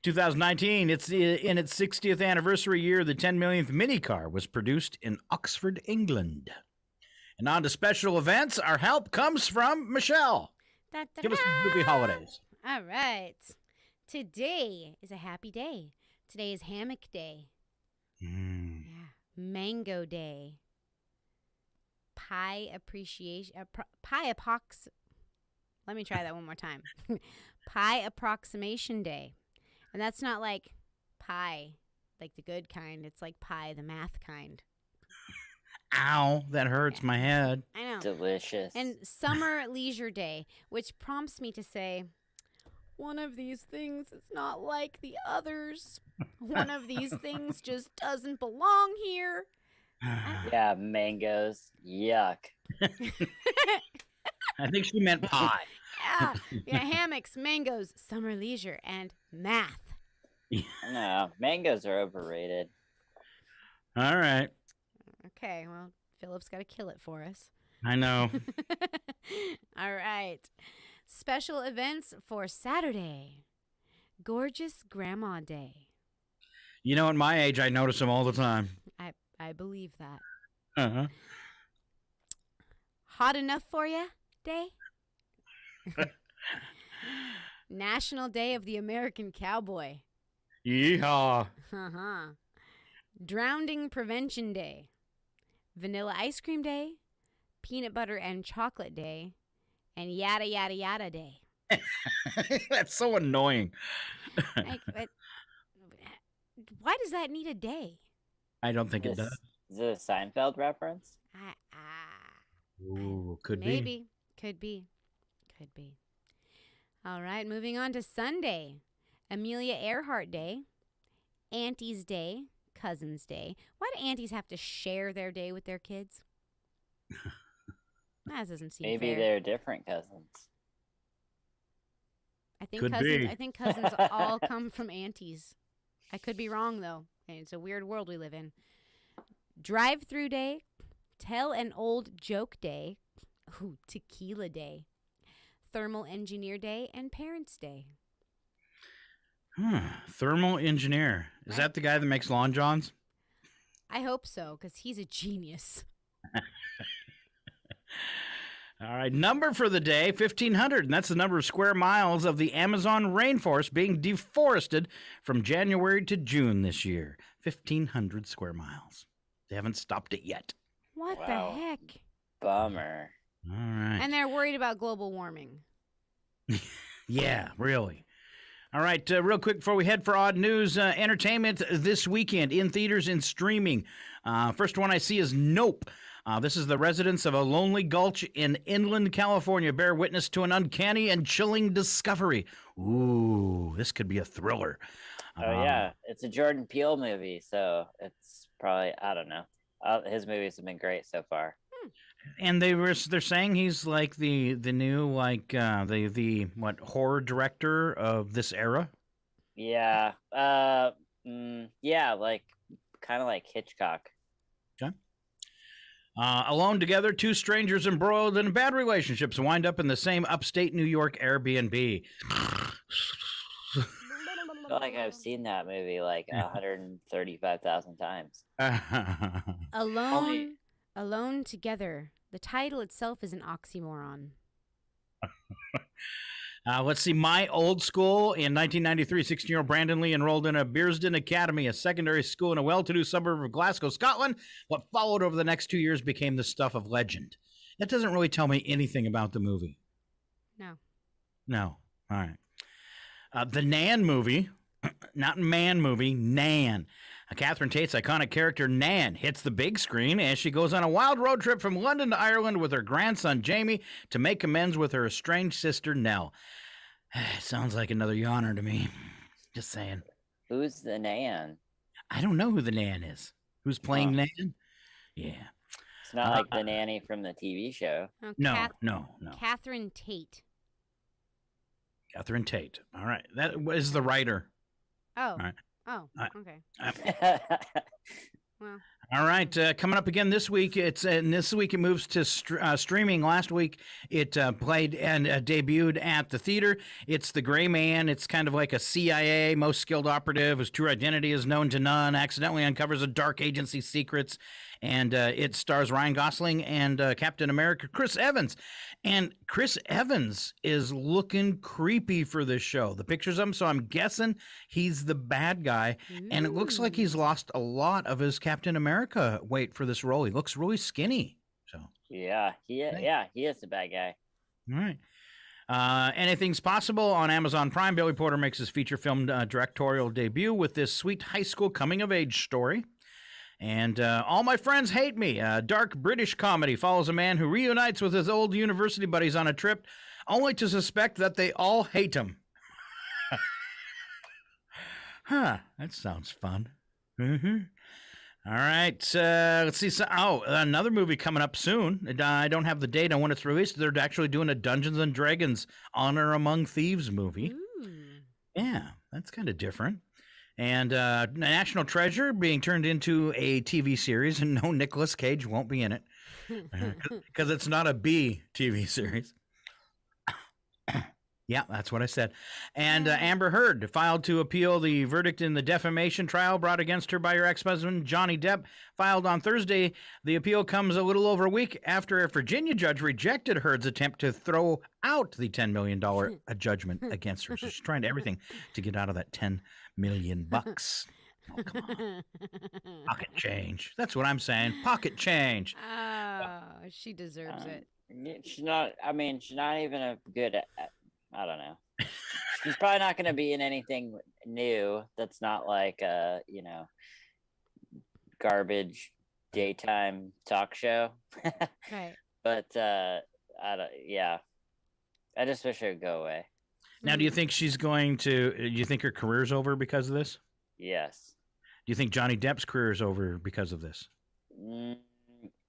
2019, it's in its 60th anniversary year. The 10 millionth minicar was produced in Oxford, England. And on to special events. Our help comes from Michelle. Give us some goofy holidays. All right. Today is a happy day. Today is Hammock Day. Yeah. Mango Day. Pie Appreciation. Let me try that one more time. Pie Approximation Day. And that's not like pie, like the good kind. It's like pie, the math kind. Ow, that hurts my head. I know. Delicious. And Summer Leisure Day, which prompts me to say, one of these things is not like the others. One of these things just doesn't belong here. Yeah, mangoes. Yuck. I think she meant pie. Yeah, hammocks, mangoes, summer leisure, and math. No, mangoes are overrated. All right. Okay, well, Philip's got to kill it for us. I know. All right. Special events for Saturday. Gorgeous Grandma Day. You know, at my age, I notice them all the time. I believe that. Uh-huh. Hot Enough for Ya Day. National Day of the American Cowboy. Yeehaw. Uh-huh. Drowning Prevention Day. Vanilla Ice Cream Day. Peanut Butter and Chocolate Day. And Yada Yada Yada Day. That's so annoying. Why does that need a day? I don't think it does. Is it a Seinfeld reference? Ooh, could be. Maybe. Could be. All right, moving on to Sunday. Amelia Earhart Day. Auntie's Day. Cousin's Day. Why do aunties have to share their day with their kids? That doesn't seem Maybe fair. they're different cousins. I think Could cousins. be. I think cousins all come from aunties. I could be wrong though. It's a weird world we live in. Drive-through Day, Tell an Old Joke Day, Tequila Day, Thermal Engineer Day, and Parents Day. Thermal engineer. Is that the guy that makes lawn johns? I hope so, because he's a genius. All right, number for the day, 1,500, and that's the number of square miles of the Amazon rainforest being deforested from January to June this year. 1,500 square miles. They haven't stopped it yet. What the heck? Bummer. All right. And they're worried about global warming. Yeah, really. All right, real quick before we head for odd news, entertainment this weekend in theaters and streaming. First one I see is Nope. This is the residents of a lonely gulch in inland California bear witness to an uncanny and chilling discovery. Ooh, this could be a thriller. Yeah, it's a Jordan Peele movie, so it's probably, I don't know. His movies have been great so far. And they're saying he's like the new the horror director of this era. Yeah, yeah, like kind of like Hitchcock. Okay. Alone together, two strangers embroiled in bad relationships wind up in the same upstate New York Airbnb. I feel like I've seen that movie like 135,000 times. Alone Together. The title itself is an oxymoron. Let's see. My Old School. In 1993, 16-year-old Brandon Lee enrolled in a Bearsden Academy, a secondary school in a well-to-do suburb of Glasgow, Scotland. What followed over the next 2 years became the stuff of legend. That doesn't really tell me anything about the movie. No. All right. The Nan movie, not Man movie, Nan. Catherine Tate's iconic character Nan hits the big screen as she goes on a wild road trip from London to Ireland with her grandson Jamie to make amends with her estranged sister Nell. Sounds like another yawner to me. Just saying. Who's the Nan? I don't know who the Nan is. Who's playing Nan? Yeah. It's not like the nanny from the TV show. No. Catherine Tate. Catherine Tate. All right. That is the writer. Oh. All right. Oh, okay. Well. All right, coming up again this week. This week it moves to streaming. Last week it played and debuted at the theater. It's The Gray Man. It's kind of like a CIA most skilled operative whose true identity is known to none, accidentally uncovers a dark agency's secrets, and it stars Ryan Gosling and Captain America Chris Evans. And Chris Evans is looking creepy for this show. The pictures of him, so I'm guessing he's the bad guy. And it looks like he's lost a lot of his Captain America weight for this role. He looks really skinny. So yeah, he is the bad guy. All right. Anything's possible on Amazon Prime. Billy Porter makes his feature film directorial debut with this sweet high school coming-of-age story. And All My Friends Hate Me, a dark British comedy, follows a man who reunites with his old university buddies on a trip, only to suspect that they all hate him. That sounds fun. All right. Let's see. Another movie coming up soon. I don't have the date on when it's released. They're actually doing a Dungeons and Dragons Honor Among Thieves movie. Ooh. Yeah, that's kind of different. And National Treasure being turned into a TV series, and no, Nicolas Cage won't be in it because it's not a B TV series. Yeah, that's what I said. And Amber Heard filed to appeal the verdict in the defamation trial brought against her by her ex-husband, Johnny Depp, filed on Thursday. The appeal comes a little over a week after a Virginia judge rejected Heard's attempt to throw out the $10 million judgment against her. So she's trying everything to get out of that $10 million. Oh, come on. Pocket change. That's what I'm saying. Pocket change. Oh, she deserves it. She's not even a good... I don't know. She's probably not going to be in anything new that's not like a, garbage daytime talk show. Right. But I just wish it would go away. Now, do you think do you think her career's over because of this? Yes. Do you think Johnny Depp's career is over because of this? He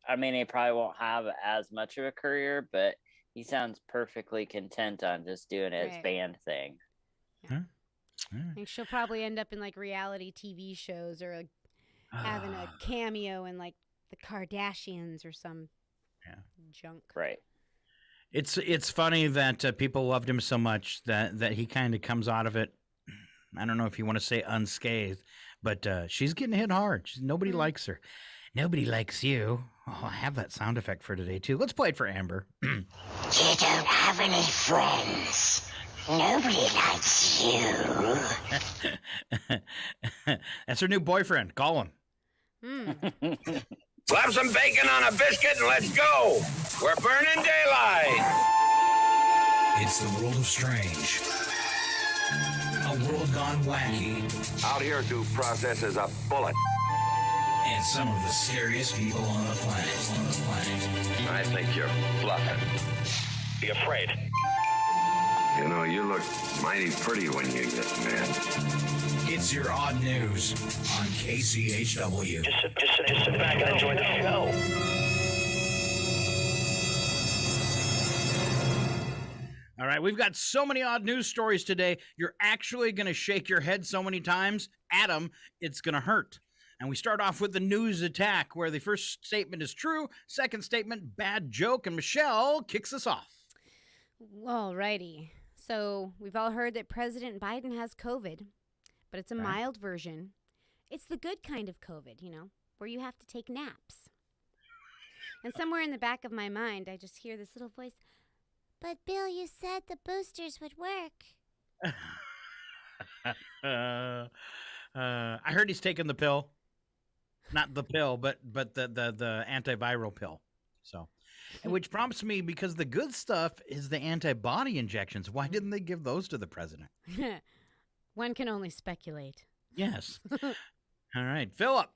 probably won't have as much of a career, but he sounds perfectly content on just doing his band thing. Yeah. I think she'll probably end up in like reality TV shows or having a cameo in like the Kardashians or some junk. Right. It's funny that people loved him so much that he kind of comes out of it. I don't know if you want to say unscathed, but she's getting hit hard. Nobody likes her. Nobody likes you. Oh, I have that sound effect for today, too. Let's play it for Amber. You don't have any friends. Nobody likes you. That's her new boyfriend. Call him. Slap some bacon on a biscuit and let's go. We're burning daylight. It's the world of strange. A world gone wacky. Out here, due process is a bullet. And some of the scariest people on the planet. I think you're bluffing. Be afraid. You know, you look mighty pretty when you get mad. It's your odd news on KCHW. Just sit back and enjoy the show. All right, we've got so many odd news stories today. You're actually going to shake your head so many times, Adam, it's going to hurt. And we start off with the news attack, where the first statement is true, second statement, bad joke, and Michelle kicks us off. All righty. So we've all heard that President Biden has COVID, but it's a mild version. It's the good kind of COVID, where you have to take naps. And somewhere in the back of my mind, I just hear this little voice, but Bill, you said the boosters would work. I heard he's taking the pill. Not the pill, but the antiviral pill. So, and which prompts me, because the good stuff is the antibody injections. Why didn't they give those to the president? One can only speculate. Yes. All right, Phillip.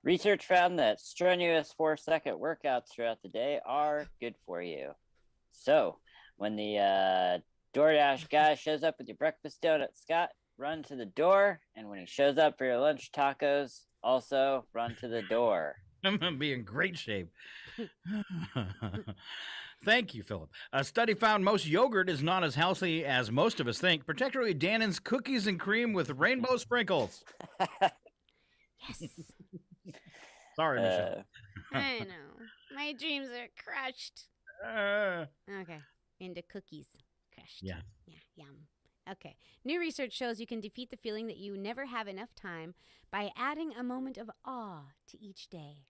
Research found that strenuous 4-second workouts throughout the day are good for you. So, when the DoorDash guy shows up with your breakfast donut, Scott, run to the door. And when he shows up for your lunch tacos, also run to the door. I'm going to be in great shape. Thank you, Phillip. A study found most yogurt is not as healthy as most of us think, particularly Dannon's cookies and cream with rainbow sprinkles. Yes. Sorry, Michelle. I know. My dreams are crushed. Okay. Into cookies. Crushed. Yeah. Yeah, yum. Okay. New research shows you can defeat the feeling that you never have enough time by adding a moment of awe to each day.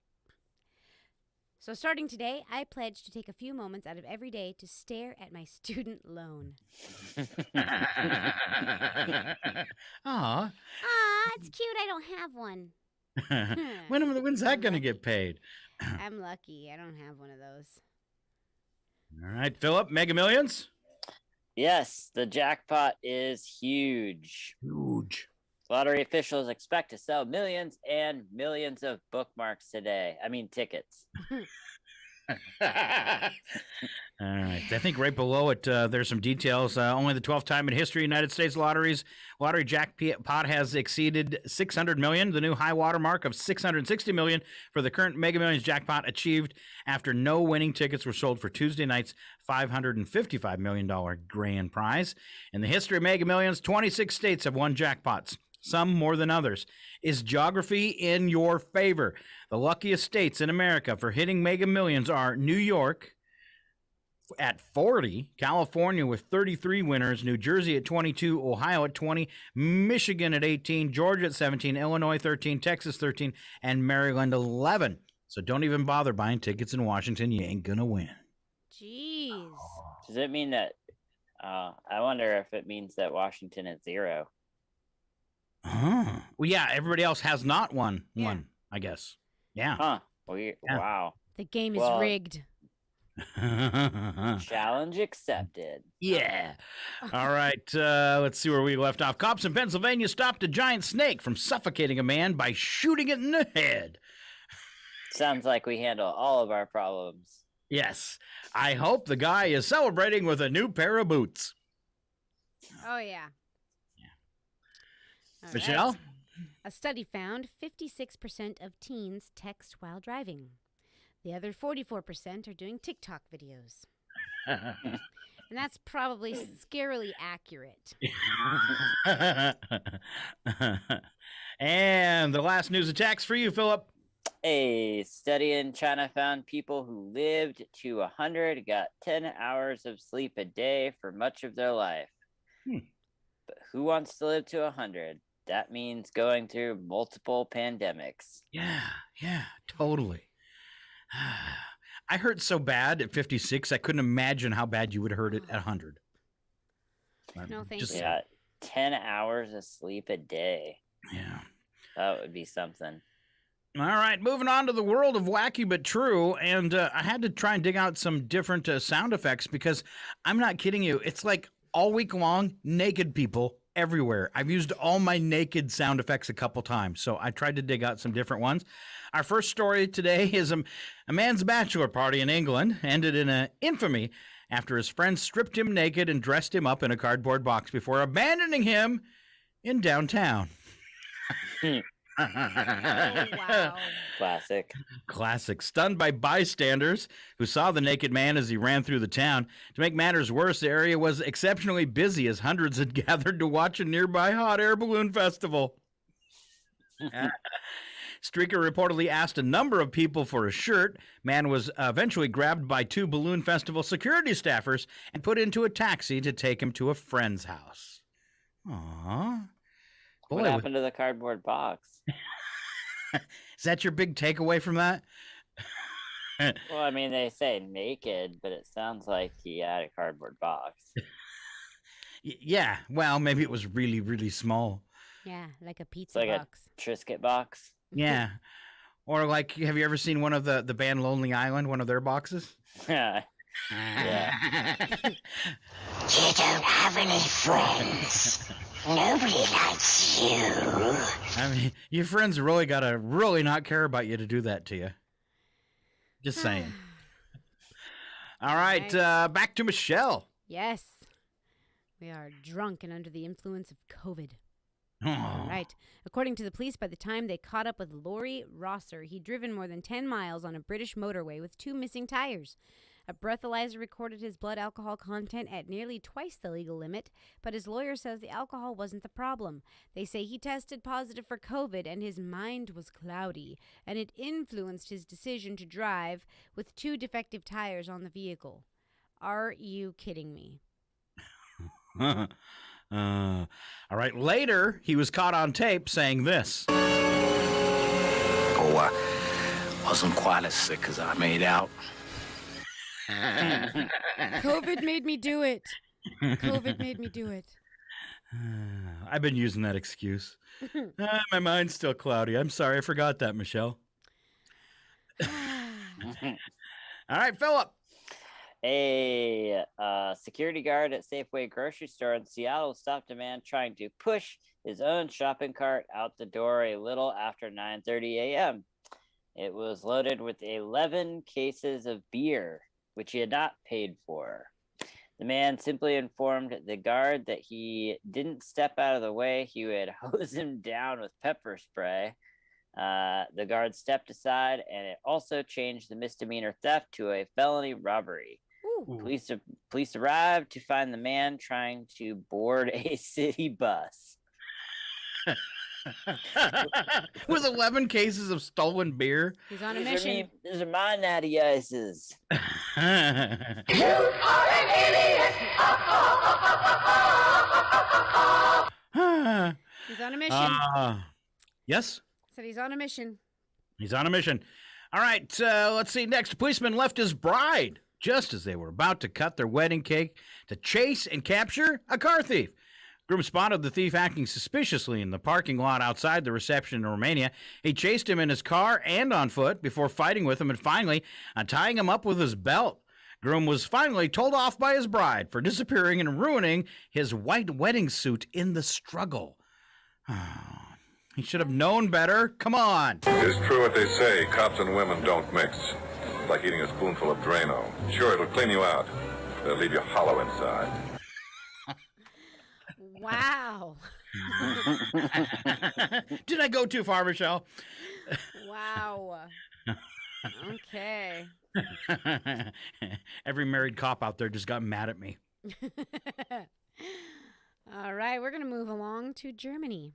So starting today, I pledge to take a few moments out of every day to stare at my student loan. Aw. It's cute. I don't have one. When's that going to get paid? I'm lucky. I don't have one of those. All right, Phillip, Mega Millions? Yes, the jackpot is huge. Huge. Lottery officials expect to sell millions and millions of bookmarks today. I mean, tickets. All right. I think right below it, there's some details. Only the 12th time in history, United States lottery jackpot has exceeded 600 million. The new high water mark of 660 million for the current Mega Millions jackpot achieved after no winning tickets were sold for Tuesday night's $555 million grand prize. In the history of Mega Millions, 26 states have won jackpots, some more than others. Is geography in your favor? The luckiest states in America for hitting Mega Millions are New York at 40, California with 33 winners, New Jersey at 22, Ohio at 20, Michigan at 18, Georgia at 17, Illinois 13, Texas 13, and Maryland 11. So don't even bother buying tickets in Washington. You ain't going to win. Jeez. Does it mean that, I wonder if it means that Washington is 0. Well, yeah, everybody else has not won one, I guess. Yeah. Huh. Wow. The game is rigged. Challenge accepted. Yeah. All right. Let's see where we left off. Cops in Pennsylvania stopped a giant snake from suffocating a man by shooting it in the head. Sounds like we handle all of our problems. Yes. I hope the guy is celebrating with a new pair of boots. Oh, yeah. All Michelle? right. A study found 56% of teens text while driving. The other 44% are doing TikTok videos. And that's probably scarily accurate. And the last news attacks for you, Philip. A study in China found people who lived to 100 got 10 hours of sleep a day for much of their life. But who wants to live to 100? That means going through multiple pandemics. Yeah, totally. I hurt so bad at 56, I couldn't imagine how bad you would hurt it at 100. No, thank you. Yeah, 10 hours of sleep a day. Yeah. That would be something. All right, moving on to the world of wacky but true. And I had to try and dig out some different sound effects because I'm not kidding you. It's like all week long, naked people everywhere. I've used all my naked sound effects a couple times, so I tried to dig out some different ones. Our first story today is a man's bachelor party in England ended in an infamy after his friends stripped him naked and dressed him up in a cardboard box before abandoning him in downtown. Oh, wow. Classic. Stunned by bystanders who saw the naked man as he ran through the town. To make matters worse, the area was exceptionally busy as hundreds had gathered to watch a nearby hot air balloon festival. Streaker reportedly asked a number of people for a shirt. Man was eventually grabbed by 2 balloon festival security staffers and put into a taxi to take him to a friend's house. Aww. What happened to the cardboard box? Is that your big takeaway from that? Well, I mean, they say naked, but it sounds like he had a cardboard box. Yeah, well, maybe it was really, really small. Yeah, like a pizza like box. A Triscuit box. Yeah. Or like, have you ever seen one of the band Lonely Island, one of their boxes? Yeah. You don't have any friends. Nobody likes you. I mean, your friends really gotta really not care about you to do that to you. Just saying. All right, back to Michelle. Yes. We are drunk and under the influence of COVID. All right. According to the police, by the time they caught up with Laurie Rosser, he'd driven more than 10 miles on a British motorway with 2 missing tires. A breathalyzer recorded his blood alcohol content at nearly twice the legal limit, but his lawyer says the alcohol wasn't the problem. They say he tested positive for COVID and his mind was cloudy, and it influenced his decision to drive with 2 defective tires on the vehicle. Are you kidding me? All right. Later, he was caught on tape saying this. Oh, I wasn't quite as sick as I made out. COVID made me do it. COVID made me do it. I've been using that excuse. My mind's still cloudy. I'm sorry. I forgot that, Michelle. All right, Philip. A security guard at Safeway grocery store in Seattle stopped a man trying to push his own shopping cart out the door a little after 9:30 a.m. It was loaded with 11 cases of beer, which he had not paid for. The man simply informed the guard that he didn't step out of the way, he would hose him down with pepper spray. The guard stepped aside, and it also changed the misdemeanor theft to a felony robbery. Police arrived to find the man trying to board a city bus. With 11 cases of stolen beer. He's on a mission. These are my natty ices. He's on a mission. Yes? Said he's on a mission. He's on a mission. All right, let's see. Next, a policeman left his bride just as they were about to cut their wedding cake to chase and capture a car thief. Groom spotted the thief acting suspiciously in the parking lot outside the reception in Romania. He chased him in his car and on foot before fighting with him and finally tying him up with his belt. Groom was finally told off by his bride for disappearing and ruining his white wedding suit in the struggle. He should have known better. Come on. It's true what they say. Cops and women don't mix. It's like eating a spoonful of Drano. Sure, it'll clean you out. It'll leave you hollow inside. Wow. Did I go too far, Michelle? Wow. Okay. Every married cop out there just got mad at me. All right, we're going to move along to Germany.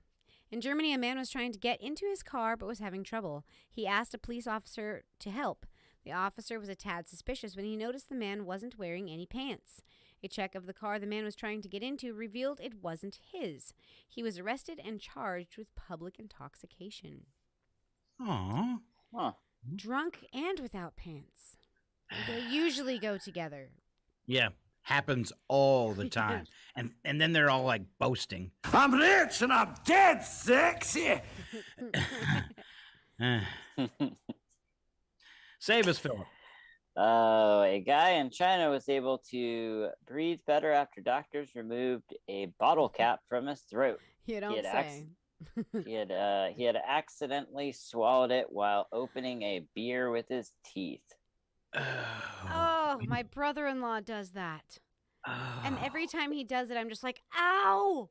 In Germany, a man was trying to get into his car but was having trouble. He asked a police officer to help. The officer was a tad suspicious when he noticed the man wasn't wearing any pants. A check of the car the man was trying to get into revealed it wasn't his. He was arrested and charged with public intoxication. Aww. Huh. Drunk and without pants. They usually go together. Yeah, happens all the time. and then they're all like boasting. I'm rich and I'm dead sexy. Save us, Phillip. A guy in China was able to breathe better after doctors removed a bottle cap from his throat. You don't say. He had accidentally swallowed it while opening a beer with his teeth. Oh, my brother-in-law does that. And every time he does it, I'm just like, ow!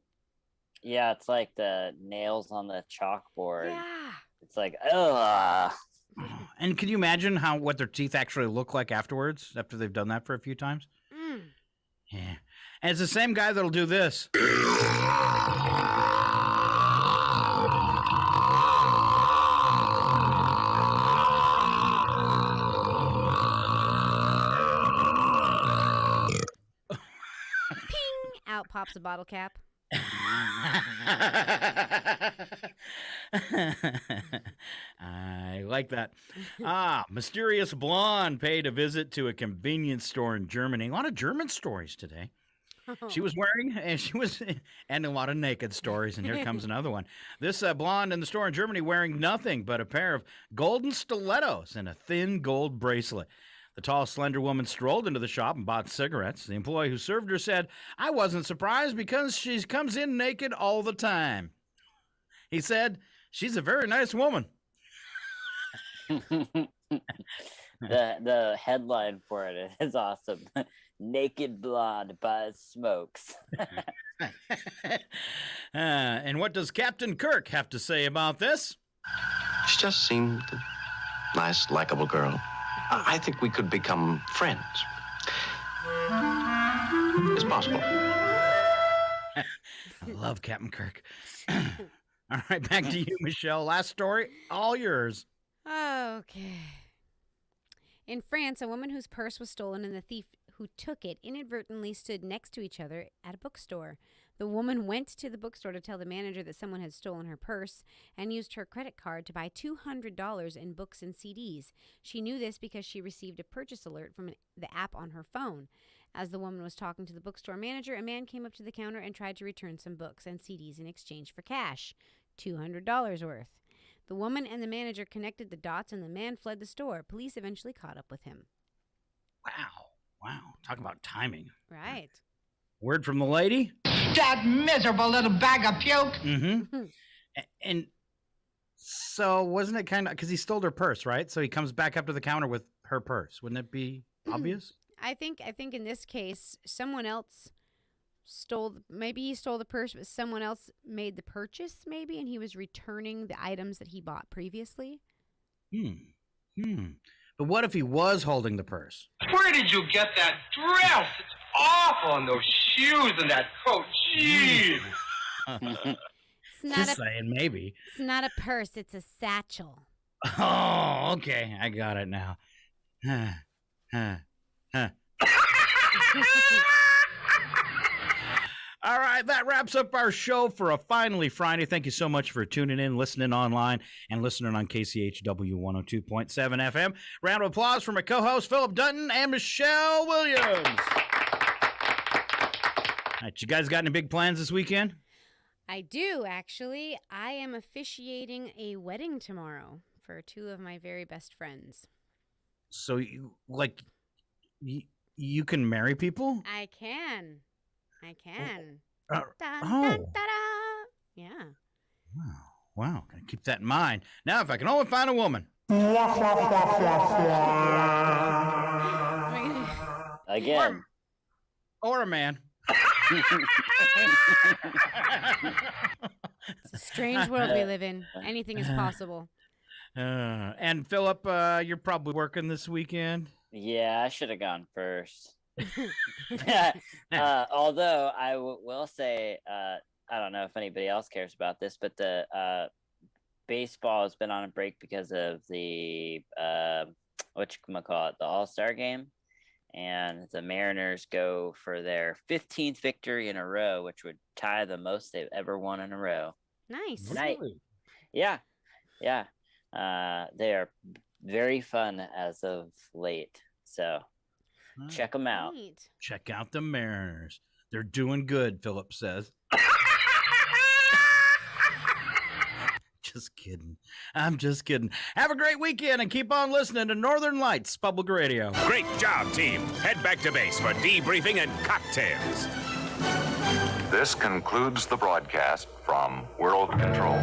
Yeah, it's like the nails on the chalkboard. Yeah. It's like, ugh. And can you imagine what their teeth actually look like afterwards, after they've done that for a few times? Yeah. And it's the same guy that'll do this. Ping! Out pops a bottle cap. I like that. Mysterious blonde paid a visit to a convenience store in Germany. A lot of German stories today. She was wearing, and a lot of naked stories, and here comes another one. This blonde in the store in Germany wearing nothing but a pair of golden stilettos and a thin gold bracelet. The tall, slender woman strolled into the shop and bought cigarettes. The employee who served her said, "I wasn't surprised because she comes in naked all the time." He said, "She's a very nice woman." The headline for it is awesome. Naked blonde buys smokes. And what does Captain Kirk have to say about this? She just seemed a nice, likable girl. I think we could become friends. It's possible. I love Captain Kirk. All right, back to you, Michelle. Last story, all yours. Okay. In France, a woman whose purse was stolen and the thief who took it inadvertently stood next to each other at a bookstore. The woman went to the bookstore to tell the manager that someone had stolen her purse and used her credit card to buy $200 in books and CDs. She knew this because she received a purchase alert from the app on her phone. As the woman was talking to the bookstore manager, a man came up to the counter and tried to return some books and CDs in exchange for cash, $200 worth. The woman and the manager connected the dots and the man fled the store. Police eventually caught up with him. Wow. Talk about timing. Right. Word from the lady? That miserable little bag of puke. Mm-hmm. And so wasn't it kind of, because he stole her purse, right? So he comes back up to the counter with her purse. Wouldn't it be obvious? I think in this case, someone else maybe he stole the purse, but someone else made the purchase, maybe, and he was returning the items that he bought previously. But what if he was holding the purse? Where did you get that dress? It's awful, and those shoes and that coat. Jeez. Just saying, maybe. It's not a purse, it's a satchel. Oh, okay. I got it now. All right, that wraps up our show for a Finally Friday. Thank you so much for tuning in, listening online, and listening on KCHW 102.7 FM. Round of applause for my co-hosts, Phillip Dutton and Michelle Williams. All right, you guys got any big plans this weekend? I do, actually. I am officiating a wedding tomorrow for two of my very best friends. So, you can marry people? I can. Oh. Yeah. Wow. Gotta keep that in mind. Now, if I can only find a woman. Again. Or a man. It's a strange world we live in. Anything is possible. And Phillip, you're probably working this weekend? Yeah, I should have gone first. Although I will say, I don't know if anybody else cares about this, but the baseball has been on a break because of the the All-Star game, and the Mariners go for their 15th victory in a row, which would tie the most they've ever won in a row. Nice. Really? Yeah. They are very fun as of late, so check them out. Neat. Check out the Mariners. They're doing good, Phillip says. Just kidding. I'm just kidding. Have a great weekend and keep on listening to Northern Lights Public Radio. Great job, team. Head back to base for debriefing and cocktails. This concludes the broadcast from World Control.